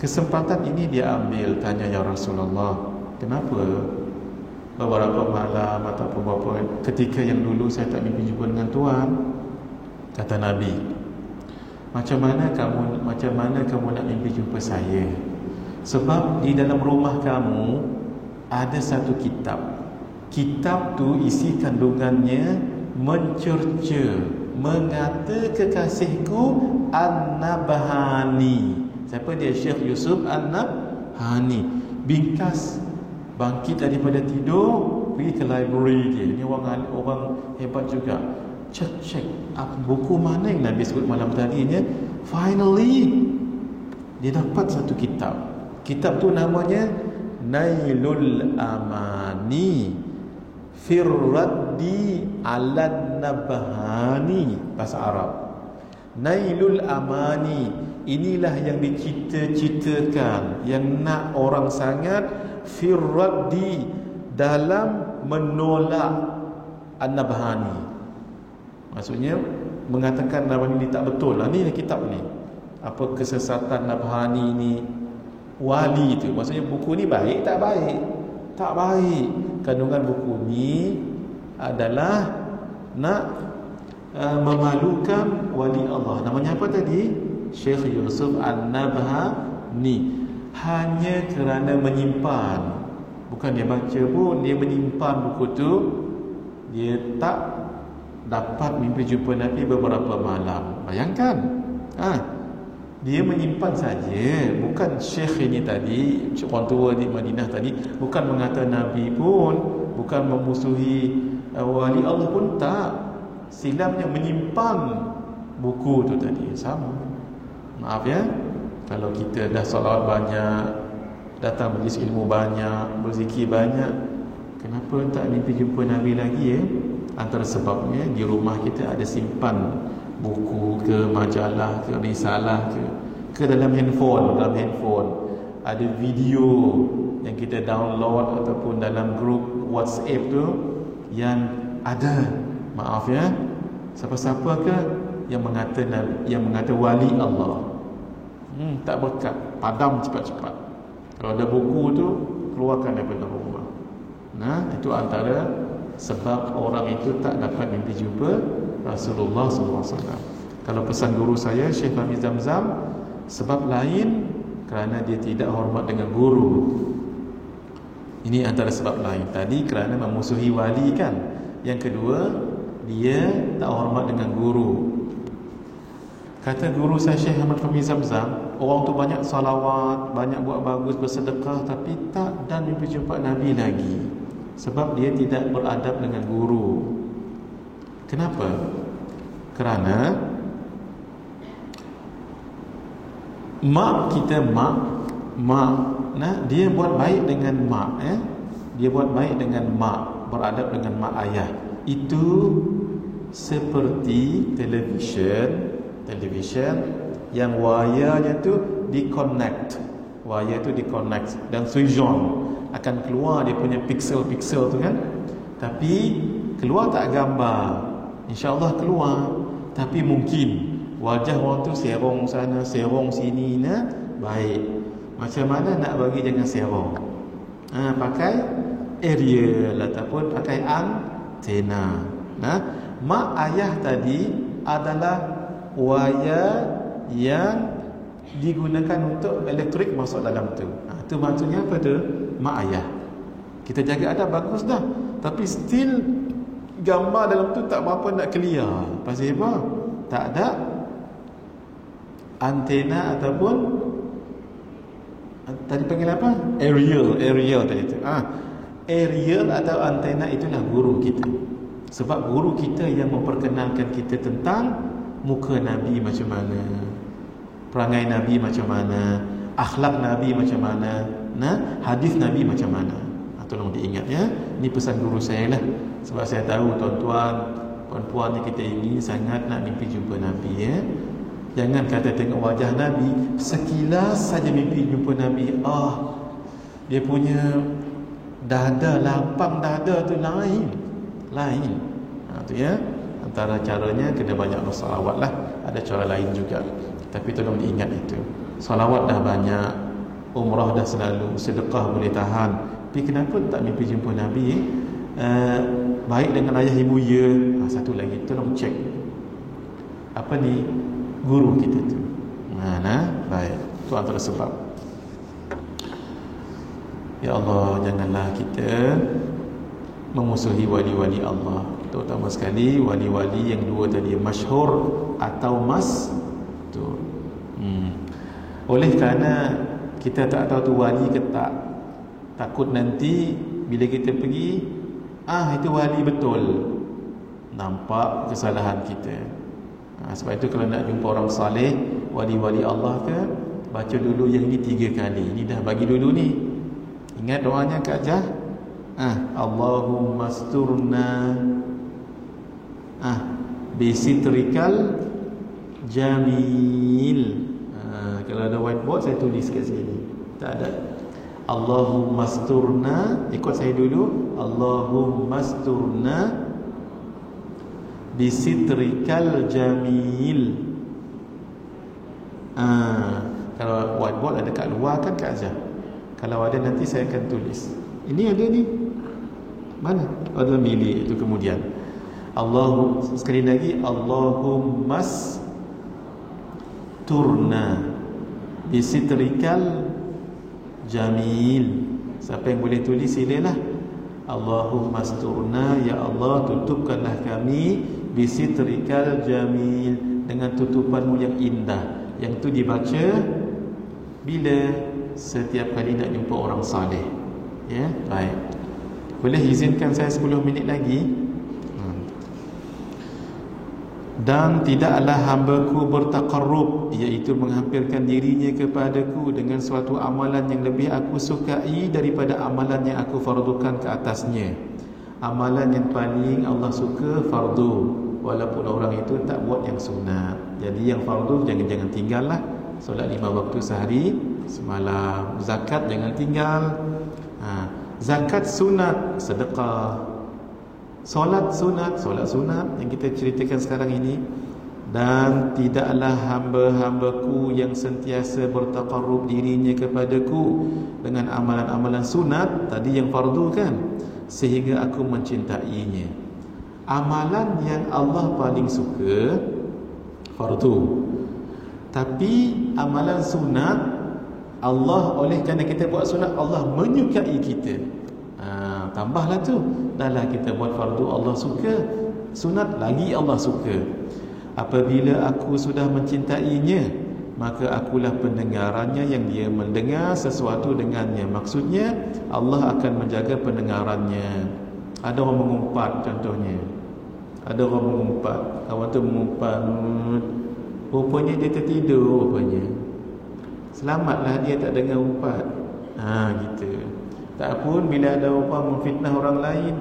Kesempatan ini dia ambil, tanya, ya Rasulullah, kenapa beberapa malam atau beberapa ketika yang dulu saya tak mimpi jumpa dengan Tuhan? Kata Nabi, macam mana kamu nak mimpi jumpa saya? Sebab di dalam rumah kamu ada satu kitab. Kitab tu isi kandungannya mencerca, mengata kekasihku An-Nabhani. Siapa dia? Syekh Yusuf An-Nabhani. Bingkas bangkit daripada tidur, pergi ke library dia. Ini orang hebat juga. Cek buku mana yang Nabi sebut malam tadinya. Finally dia dapat satu kitab. Kitab tu namanya Nailul Amani Firraddi Alan Nabhani, bahasa Arab. Nailul Amani, inilah yang dicita-citakan, yang nak orang sangat. Firraddi, dalam menolak An-Nabhani. Maksudnya mengatakan Nabhani ni tak betul lah. Ni kitab ni, apa kesesatan Nabhani ni, wali tu. Maksudnya buku ni baik tak baik? Tak baik. Kandungan buku ni adalah nak memalukan wali Allah. Namanya apa tadi? Syekh Yusuf An-Nabhani. Hanya kerana menyimpan, bukan dia baca pun, dia menyimpan buku tu. Dia tak dapat mimpi jumpa Nabi beberapa malam. Bayangkan, dia menyimpan saja. Bukan syekh ini tadi, orang tua di Madinah tadi, bukan mengata Nabi pun, bukan memusuhi wali Allah pun, tak. Silapnya menyimpan buku tu tadi. Sama. Maaf ya, kalau kita dah salawat banyak, datang majlis ilmu banyak, berzikir banyak, kenapa tak mimpi jumpa Nabi lagi ya? Antara sebabnya di rumah kita ada simpan buku ke, majalah ke, risalah ke dalam handphone. Dalam handphone ada video yang kita download ataupun dalam grup WhatsApp tu yang ada, maaf ya, siapa-siapa ke yang mengata wali Allah, tak berkat, padam cepat-cepat. Kalau ada buku tu, keluarkan daripada rumah. Itu antara sebab orang itu tak dapat mimpi jumpa Rasulullah SAW. Kalau pesan guru saya, Syekh Fahmi Zamzam, sebab lain kerana dia tidak hormat dengan guru. Ini antara sebab lain. Tadi kerana memusuhi wali kan. Yang kedua, dia tak hormat dengan guru. Kata guru saya, Syekh Ahmad Fahmi Zamzam, orang tu banyak salawat, banyak buat bagus, bersedekah, tapi tak dan mimpi jumpa Nabi lagi. Sebab dia tidak beradab dengan guru. Kenapa? Kerana mak kita, dia buat baik dengan mak, dia buat baik dengan mak, beradab dengan mak ayah. Itu seperti televisyen yang wayarnya tu di-connect. Wayar tu di-connect dan switch on, akan keluar dia punya pixel-pixel tu kan. Tapi keluar tak gambar, InsyaAllah keluar. Tapi mungkin wajah orang tu serong sana, serong sini, baik. Macam mana nak bagi jangan serong? Pakai aerial ataupun pakai antena. Mak ayah tadi adalah wayar yang digunakan untuk elektrik masuk dalam tu. Itu maksudnya apa tu? Mak ayah. Kita jaga adab bagus dah, tapi still gambar dalam tu tak berapa nak clear. Pasal apa? Tak ada antena ataupun Tadi panggil apa? Aerial tadi tu. Aerial atau antena itulah guru kita. Sebab guru kita yang memperkenalkan kita tentang muka Nabi macam mana, perangai Nabi macam mana, akhlak Nabi macam mana, hadis Nabi macam mana. Tolong diingat ya. Ini pesan guru saya lah. Sebab saya tahu tuan-tuan, puan-puan yang kita ingin sangat nak mimpi jumpa Nabi ya. Jangan kata tengok wajah Nabi, sekilas saja mimpi jumpa Nabi, dia punya dada, lapang dada tu lain. Tu ya. Antara caranya kena banyak bersalawat lah. Ada cara lain juga, tapi tolong diingat itu. Salawat dah banyak, umrah dah selalu, sedekah boleh tahan, tapi kenapa tak mimpi jumpa Nabi? Baik dengan ayah ibu ya. Satu lagi, tolong cek apa ni guru kita tu. Baik. Itu antara sebab. Ya Allah, janganlah kita memusuhi wali-wali Allah, terutama sekali wali-wali yang dua tadi, masyhur atau mastur. Oleh kerana kita tak tahu tu wali ke tak, takut nanti bila kita pergi, itu wali betul, nampak kesalahan kita. Sebab itu kalau nak jumpa orang saleh, wali-wali Allah ke, baca dulu yang ni 3 kali. Ini dah bagi dulu ni. Ingat doanya Kak Jah? Allahumma asturna bisitrikal jamil. Kalau ada whiteboard saya tulis kat sini. Tak ada. Allahumma asturna, ikut saya dulu. Allahumma asturna bisitrikal jamil. Kalau whiteboard ada kat luar kan Kak Azhar? Kalau ada nanti saya akan tulis. Ini ada ni. Mana? Ada milik itu kemudian. Sekali lagi, Allahumma turna bisitrikal jamil. Siapa yang boleh tulis silalah. Allahumma asturna, ya Allah tutupkanlah kami bisitrikal jamil, dengan tutupanmu yang indah. Yang tu dibaca bila? Setiap kali nak jumpa orang saleh. Ya, baik. Boleh izinkan saya 10 minit lagi? Dan tidaklah hamba-Ku bertaqarrub, iaitu menghampirkan dirinya kepadaku dengan suatu amalan yang lebih aku sukai daripada amalan yang aku fardukan ke atasnya. Amalan yang paling Allah suka fardu, walaupun orang itu tak buat yang sunat. Jadi yang fardu jangan tinggal lah. Solat 5 waktu sehari semalam. Zakat jangan tinggal. Zakat sunat, sedekah. Solat sunat yang kita ceritakan sekarang ini. Dan tidaklah hamba-hambaku yang sentiasa bertaqarrub dirinya kepadaku dengan amalan-amalan sunat, tadi yang fardu kan, sehingga aku mencintainya. Amalan yang Allah paling suka fardu, tapi amalan sunat, Allah, oleh kerana kita buat sunat, Allah menyukai kita. Tambahlah tu, dahlah kita buat fardu Allah suka, sunat lagi Allah suka. Apabila aku sudah mencintainya, maka akulah pendengarannya yang dia mendengar sesuatu dengannya. Maksudnya Allah akan menjaga pendengarannya. Ada orang mengumpat contohnya. Ada orang mengumpat, kawan tu mengumpat, rupanya dia tertidur rupanya. Selamatlah dia tak dengar umpat. Gitu. Tak pun bila ada orang memfitnah orang lain,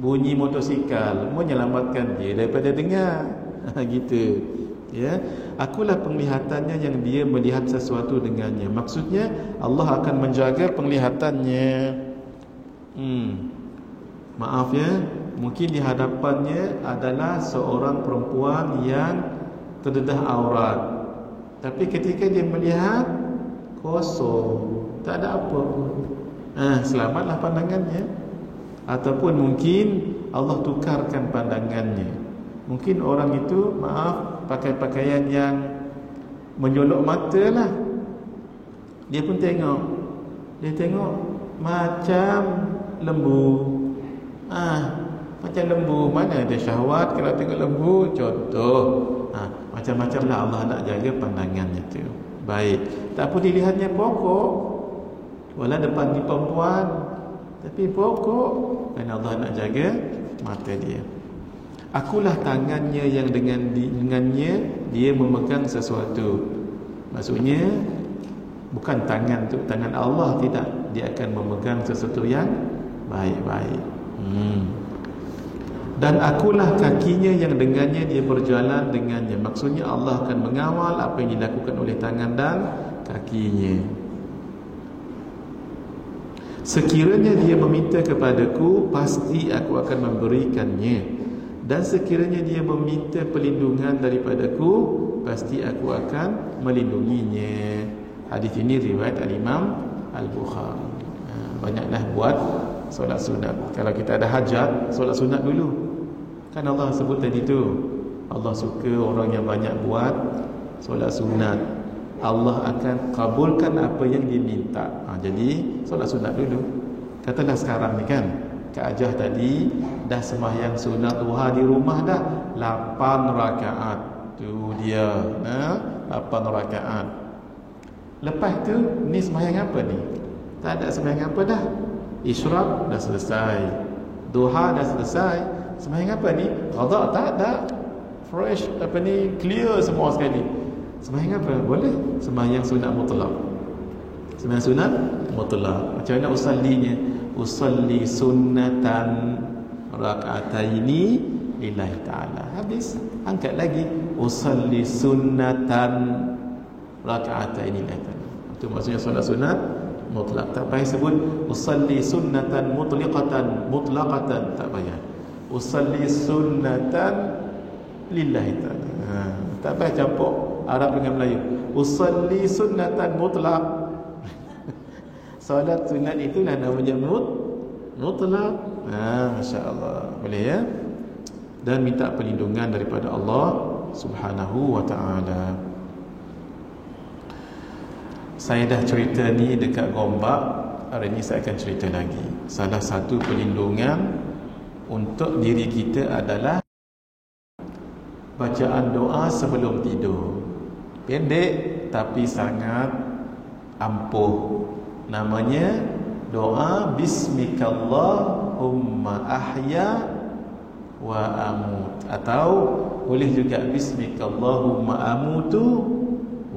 bunyi motosikal, menyelamatkan dia daripada dengar. Gitu. Ya, akulah penglihatannya yang dia melihat sesuatu dengannya. Maksudnya Allah akan menjaga penglihatannya. Maaf ya, mungkin di hadapannya adalah seorang perempuan yang terdedah aurat, tapi ketika dia melihat kosong, tak ada apa pun, selamatlah pandangannya. Ataupun mungkin Allah tukarkan pandangannya. Mungkin orang itu, maaf, pakai pakaian yang menyolok mata lah. Dia pun tengok, macam lembu. Macam lembu, mana ada syahwat kalau tengok lembu, contoh. Macam-macam lah Allah nak jaga pandangannya tu. baik. Tak apa dilihatnya pokok, wala depan di perempuan, tapi pokok kerana Allah nak jaga mata dia. Akulah tangannya yang dengannya dia memegang sesuatu. Maksudnya bukan tangan tu tangan Allah, tidak, dia akan memegang sesuatu yang baik-baik. Dan akulah kakinya yang dengannya dia berjalan dengannya. Maksudnya Allah akan mengawal apa yang dilakukan oleh tangan dan kakinya. Sekiranya dia meminta kepadaku, pasti aku akan memberikannya. Dan sekiranya dia meminta perlindungan daripadaku, pasti aku akan melindunginya. Hadis ini riwayat Al-Imam Al-Bukhari. Banyaklah buat solat sunat. Kalau kita ada hajat, solat sunat dulu. Kan Allah sebut tadi tu, Allah suka orang yang banyak buat solat sunat. Allah akan kabulkan apa yang diminta. Jadi solat sunat dulu. Katalah sekarang ni kan, Kak Ajah tadi dah sembahyang sunat duha di rumah dah 8 rakaat. Tu dia, 8 rakaat. Lepas tu ni sembahyang apa ni? Tak ada sembahyang apa dah. Isyraq dah selesai, duha dah selesai. Sembahyang apa ni? Qada tak ada. Fresh apa ni, clear semua sekali. Sembahyang apa? Boleh sembahyang sunat mutlak. Sembahyang sunat mutlak. Macam mana usallinya? Usalli sunnatan rak'ataini lillahi ta'ala. Habis, angkat lagi. Usalli sunnatan rak'ataini lillahi ta'ala. Itu maksudnya solat sunat mutlak. Tak payah sebut usalli sunnatan mutlaqatan, tak payah. Usalli sunnatan lillahi ta'ala. Tak payah campur Arab dengan Melayu. Usalli sunnatan mutlaq. Solat sunat itulah namanya mutlaq. Masya-Allah. Boleh ya? Dan minta perlindungan daripada Allah Subhanahu wa taala. Saya dah cerita ni dekat Gombak. Hari ni saya akan cerita lagi. Salah satu perlindungan untuk diri kita adalah bacaan doa sebelum tidur. Pendek tapi sangat ampuh. Namanya doa Bismikallahumma ahya wa amut, atau boleh juga Bismikallahumma amutu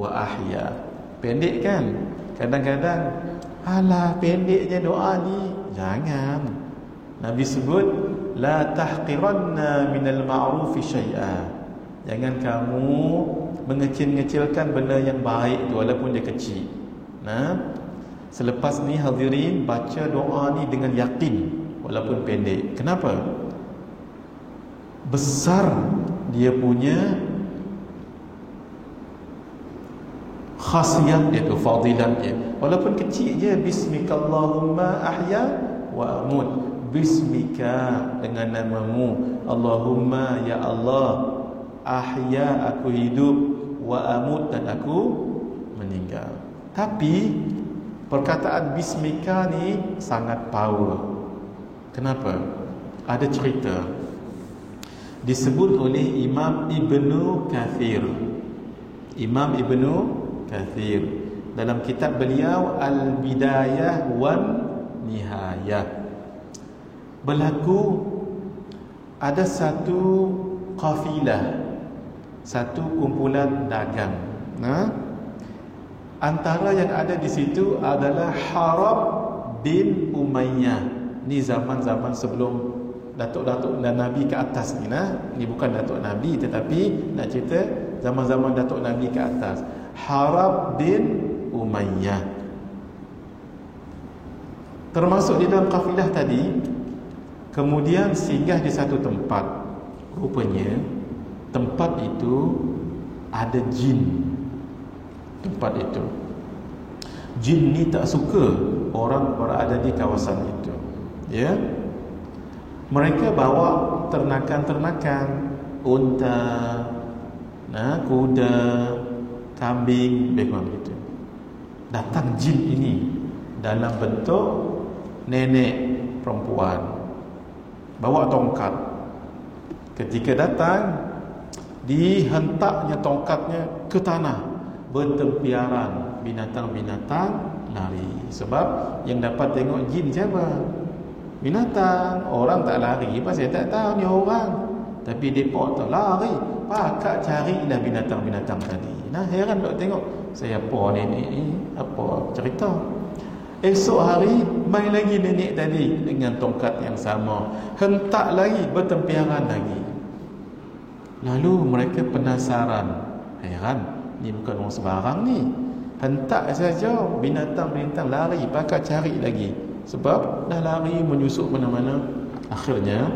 wa ahya. Pendek kan? Kadang-kadang alah pendeknya doa ni. Jangan. Nabi sebut la tahqiranna minal ma'rufi syai'a. Jangan kamu mengecil-ngecilkan benda yang baik tu walaupun dia kecil. Selepas ni hadirin, baca doa ni dengan yakin walaupun pendek. Kenapa? Besar dia punya khasiat dia tu, fadilat dia. Walaupun kecil je, Bismikallahumma ahya wa amut. Bismika, dengan namamu. Allahumma, ya Allah. Ahya, aku hidup. Wa amut, dan aku meninggal. Tapi perkataan Bismika ni sangat power. Kenapa? Ada cerita disebut oleh Imam Ibnu Kathir. Imam Ibnu Kathir dalam kitab beliau Al-Bidayah wan Nihayah, berlaku ada satu kafilah, satu kumpulan dagang. Antara yang ada di situ adalah Harab bin Umayyah. Ni zaman-zaman sebelum datuk-datuk dan Nabi ke atas ni. Ni bukan datuk Nabi, tetapi nak cerita zaman-zaman datuk Nabi ke atas. Harab bin Umayyah termasuk di dalam kafilah tadi. Kemudian singgah di satu tempat. Rupanya tempat itu ada jin. Tempat itu, jin ni tak suka orang berada di kawasan itu. Ya, mereka bawa ternakan-ternakan, unta, kuda, kambing, begitu. Datang jin ini dalam bentuk nenek perempuan, bawa tongkat. Ketika datang, dihentaknya tongkatnya ke tanah. bertempiaran, binatang-binatang lari. Sebab yang dapat tengok jin siapa? Binatang. Orang tak lari pasal tak tahu ni orang, tapi depa tak lari, pakak carilah binatang-binatang tadi. Nah, heran dok tengok saya apa nenek ni, apa cerita. Esok hari mai lagi nenek tadi dengan tongkat yang sama, hentak lagi, bertempiaran lagi. Lalu mereka penasaran, heran, ni bukan orang sebarang ni, hentak saja binatang-binatang lari, pakak cari lagi. Sebab dah lari menyusup mana-mana. Akhirnya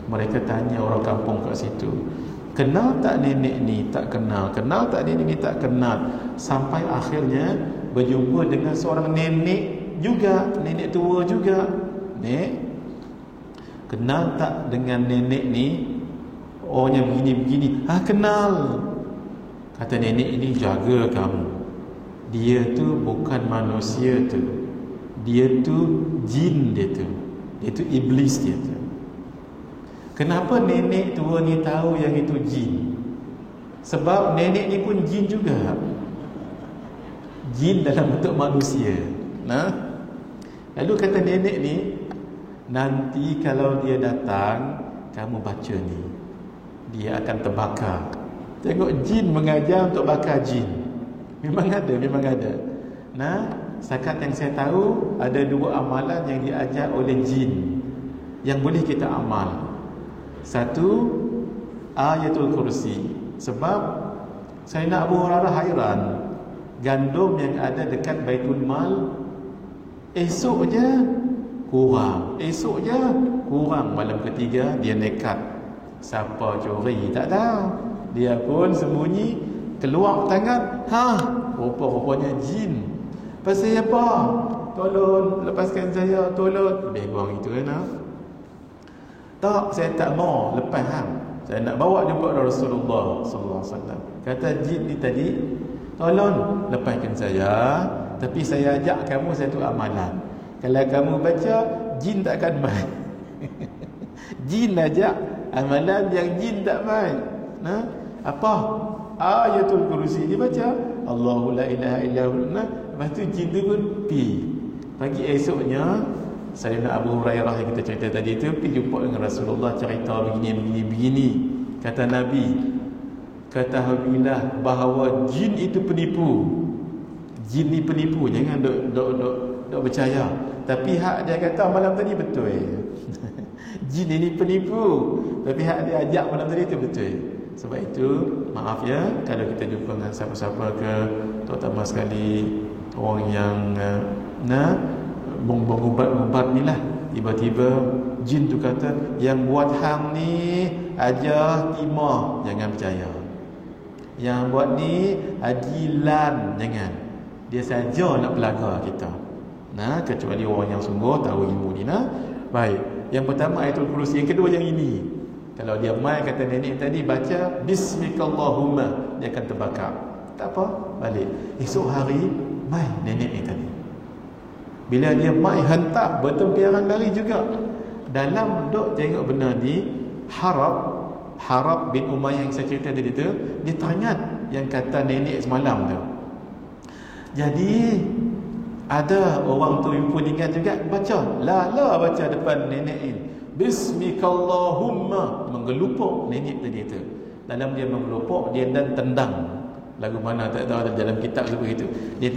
mereka tanya orang kampung kat situ, kenal tak nenek ni? Tak kenal. Kenal tak nenek ni? Tak kenal. Sampai akhirnya berjumpa dengan seorang nenek juga, nenek tua juga. Nek, kenal tak dengan nenek ni? Orangnya begini-begini. Kenal. Kata nenek ini, jaga kamu. Dia tu bukan manusia tu. Dia tu jin dia tu. Dia tu iblis dia tu. Kenapa nenek tua ni tahu yang itu jin? Sebab nenek ni pun jin juga. Jin dalam bentuk manusia. Nah, lalu kata nenek ni, nanti kalau dia datang, kamu baca ni, dia akan terbakar. Tengok jin mengajar untuk bakar jin. Memang ada. Nah, setakat yang saya tahu, ada 2 amalan yang diajar oleh jin yang boleh kita amal. Satu, ayatul kursi. Sebab Sayyidina Abu Hurairah hairan, gandum yang ada dekat Baitul Mal esok je kurang. Malam ketiga dia nekat. Siapa curi tak tahu. Dia pun sembunyi, keluar tangan, rupa-rupanya jin. Pasal apa? Tolong lepaskan saya, tolong. Lebih kurang itu kan? Tak, saya tak mau lepas hang. Saya nak bawa jumpa Rasulullah sallallahu alaihi wasallam. Kata jin ni tadi, tolong lepaskan saya, tapi saya ajak kamu satu amalan. Kalau kamu baca, jin tak akan main. Jin ajak amalan yang jin tak main. Nah, apa? Ayatul kursi dibaca, Allahu la ilaha illa huwa. Lepas tu jin tu pun pi. Pagi esoknya Sayyidina Abu Hurairah yang kita cerita tadi tu pergi jumpa dengan Rasulullah, cerita begini. Kata Nabi, ketahuilah bahawa jin itu penipu. Jin ni penipu, jangan dok percaya. Tapi hak dia kata malam tadi betul. Jin ini penipu, tapi hak dia ajak malam tadi itu betul. Sebab itu, maaf ya kalau kita jumpa dengan siapa-siapa ke, terutama sekali orang yang ubat ni lah, tiba-tiba jin tu kata, yang buat hang ni ajar timah, jangan percaya. Yang buat ni adilan, jangan. Dia saja nak belaga kita. Nah, kecuali orang yang sungguh tahu ilmu ni. Nah, baik. Yang pertama ayatul kursi, yang kedua yang ini. Kalau dia mai kata nenek tadi baca bismikallahumma, dia akan terbakar. Tak apa, balik. Esok hari mai nenek ni tadi. Bila dia mai hentak, bertempiaran lari juga. Dalam dok tengok benda ni, Harab bin Umayyah yang saya cerita tadi tu, dia teringat yang kata nenek semalam tu. Jadi ada orang tu pun ingat juga, baca baca depan nenek ini, bismikallahumma, menggelupuk nenek tadi tu. Dalam dia menggelupuk, dia dan tendang, lagu mana tak tahu, dalam kitab sebut itu, dia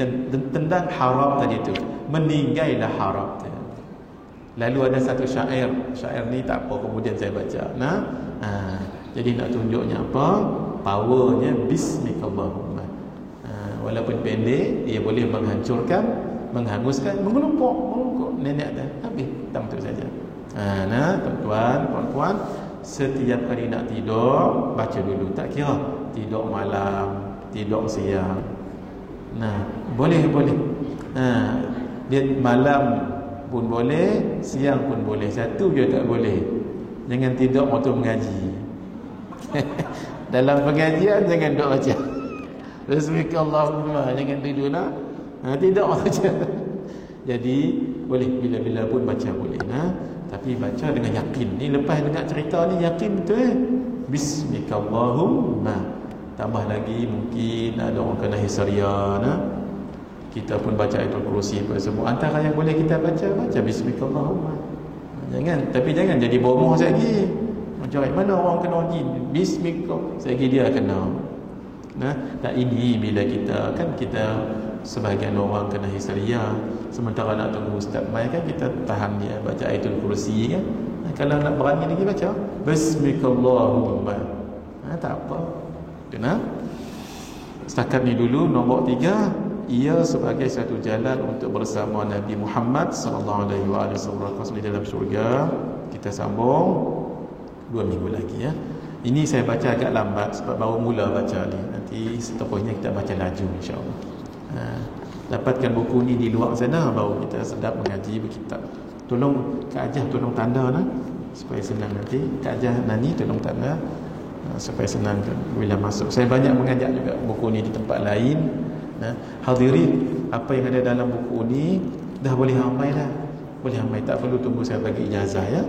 tendang Harab tadi tu, meninggallah Harab tu. Lalu ada satu syair ni tak apa, kemudian saya baca. Jadi nak tunjuknya apa? Powernya bismikallahumma. Walaupun pendek, dia boleh menghancurkan, menghanguskan, mengelumpuk nenek dah. Habis, tak betul saja. Tuan-tuan, setiap kali nak tidur, baca dulu. Tak kira tidur malam, tidur siang. Boleh. Dia malam pun boleh, siang pun boleh. Satu je tak boleh, jangan tidur waktu mengaji. Dalam pengajian jangan duk baca bismikallahumma, jangan tidur nak. Tidak baca. Jadi boleh bila-bila pun baca boleh. Tapi baca dengan yakin. Ni lepas dengar cerita ni yakin betul. Bismikallahumma. Tambah lagi mungkin ada orang kena histeria, nah. Kita pun baca ayatul kursi pada semua. Antara yang boleh kita baca bismillahirrahmanirrahim. Tapi jangan jadi bomoh lagi. Macam mana orang kena jin? Bismillah. Lagi dia kena. Nah, tak ini bila kita sebahagian orang kena histeria, sementara nak tunggu ustaz mai kan kita tahan dia baca ayatul kursi kan. Kalau nak berani lagi baca bismillahirrahmanirrahim. Tak apa. Kena. Setakat ni dulu nombor 3, ia sebagai satu jalan untuk bersama Nabi Muhammad sallallahu alaihi wasallam di dalam syurga. Kita sambung 2 minggu lagi ya. Ini saya baca agak lambat sebab baru mula baca ni. Nanti seterusnya kita baca laju insya-Allah. Dapatkan buku ni di luar sana baru kita sedap mengaji berkitab. Tolong Kak Ajah tolong tanda nah supaya senang nanti. Kak Ajah Nani tolong tanda supaya senang bila masuk. Saya banyak mengajak juga buku ni di tempat lain. Hadirin, apa yang ada dalam buku ni dah boleh hamai dah. Boleh hamai, tak perlu tunggu saya bagi ijazah ya.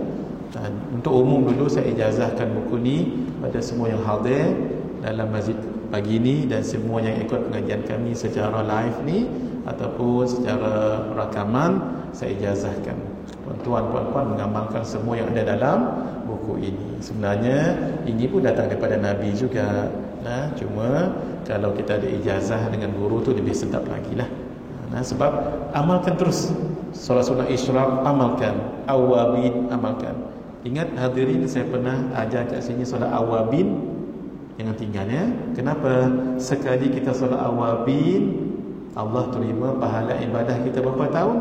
Dan untuk umum dulu saya ijazahkan buku ni pada semua yang hadir dalam masjid pagi ni dan semua yang ikut pengajian kami secara live ni ataupun secara rakaman saya ijazahkan. Tuan-tuan puan-puan mengamalkan semua yang ada dalam buku ini. Sebenarnya ini pun datang daripada Nabi juga. Nah, cuma kalau kita ada ijazah dengan guru tu lebih sedap lagi lah. Nah, sebab amalkan terus. Solat sunat isyraq amalkan, awabin amalkan. Ingat hadirin, saya pernah ajar kat sini solat awabin. Jangan tinggal ya. Kenapa? Sekali kita solat awabin, Allah terima pahala ibadah kita berapa tahun?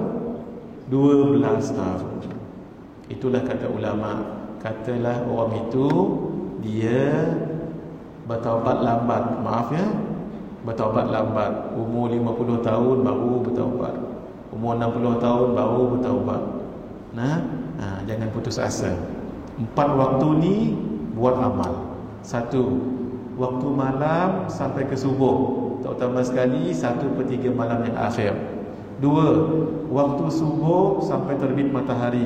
12 tahun. Itulah kata ulama. Katalah orang itu dia bertaubat lambat. Maaf ya, bertaubat lambat. Umur 50 tahun baru bertaubat, umur 60 tahun baru bertaubat. Jangan putus asa. 4 waktu ni buat amal. 1, waktu malam sampai ke subuh, terutama sekali 1/3 malam yang akhir. 2, waktu subuh sampai terbit matahari.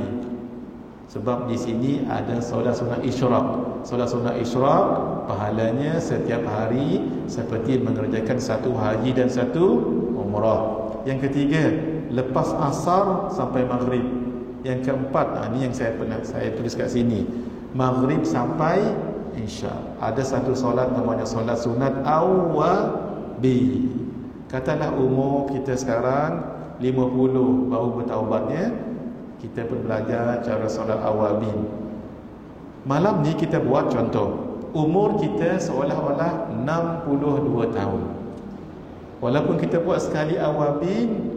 Sebab di sini ada solat sunat isyraq. Solat sunat isyraq pahalanya setiap hari seperti mengerjakan 1 haji dan 1 umrah. Yang ketiga, lepas asar sampai maghrib. Yang keempat, ini yang saya tulis kat sini, maghrib sampai isya. Ada satu solat namanya solat sunat awabi. Katalah umur kita sekarang 50 baru bertaubatnya, kita pun belajar cara solat awabin. Malam ni kita buat contoh. Umur kita seolah-olah 62 tahun. Walaupun kita buat sekali awabin,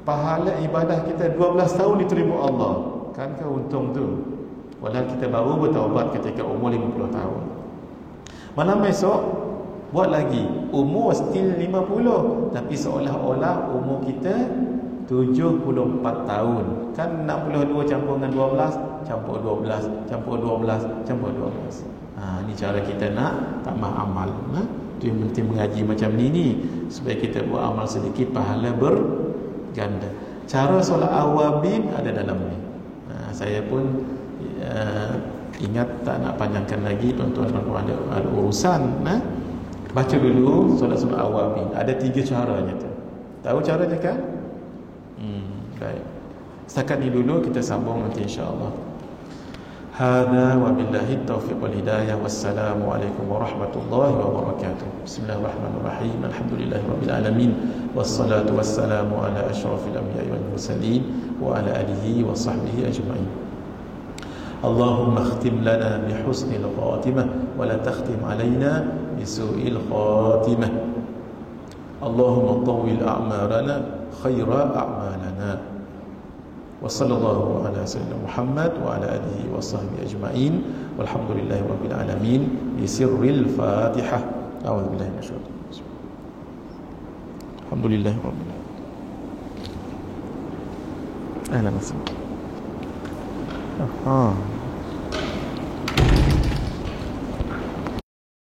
pahala ibadah kita 12 tahun diterima Allah. Kan untung tu. Walau kita baru bertaubat ketika umur 50 tahun. Malam esok buat lagi. Umur still 50, tapi seolah-olah umur kita 74 tahun. Kan 62 campur dengan 12, campur 12, campur 12, campur 12. Ni cara kita nak tambah amal. Itu yang penting mengaji macam ni supaya kita buat amal sedikit pahala berganda. Cara solat awabin ada dalam ni. Saya pun ingat tak nak panjangkan lagi, tuan-tuan ada urusan. Baca dulu solat awabin. Ada 3 caranya tu. Tahu caranya kan? Baik. Setakat ni dulu, kita sambung nanti insya-Allah. Hada wa billahi taufiq wal hidayah. Wassalamualaikum warahmatullahi wabarakatuh. Bismillahirrahmanirrahim. Alhamdulillahirabbil alamin. Wassalatu wassalamu ala asyrafil anbiya'i wal mursalin wa ala alihi wa sahbihi ajma'in. Allahumma khtim lana bi husnil khatimah wa la takhtim alaina bi su'il khatimah. Allahumma tawwil a'marana khaira a'malana. Wa sallallahu ala sayyidina Muhammad wa ala alihi wa sahbihi ajma'in. Walhamdulillahi rabbil alamin. Bi sirril Fatihah. A'udzu billahi minasyaitonir rajim. Alhamdulillahi rabbil alamin. Ahlan wa sahlan.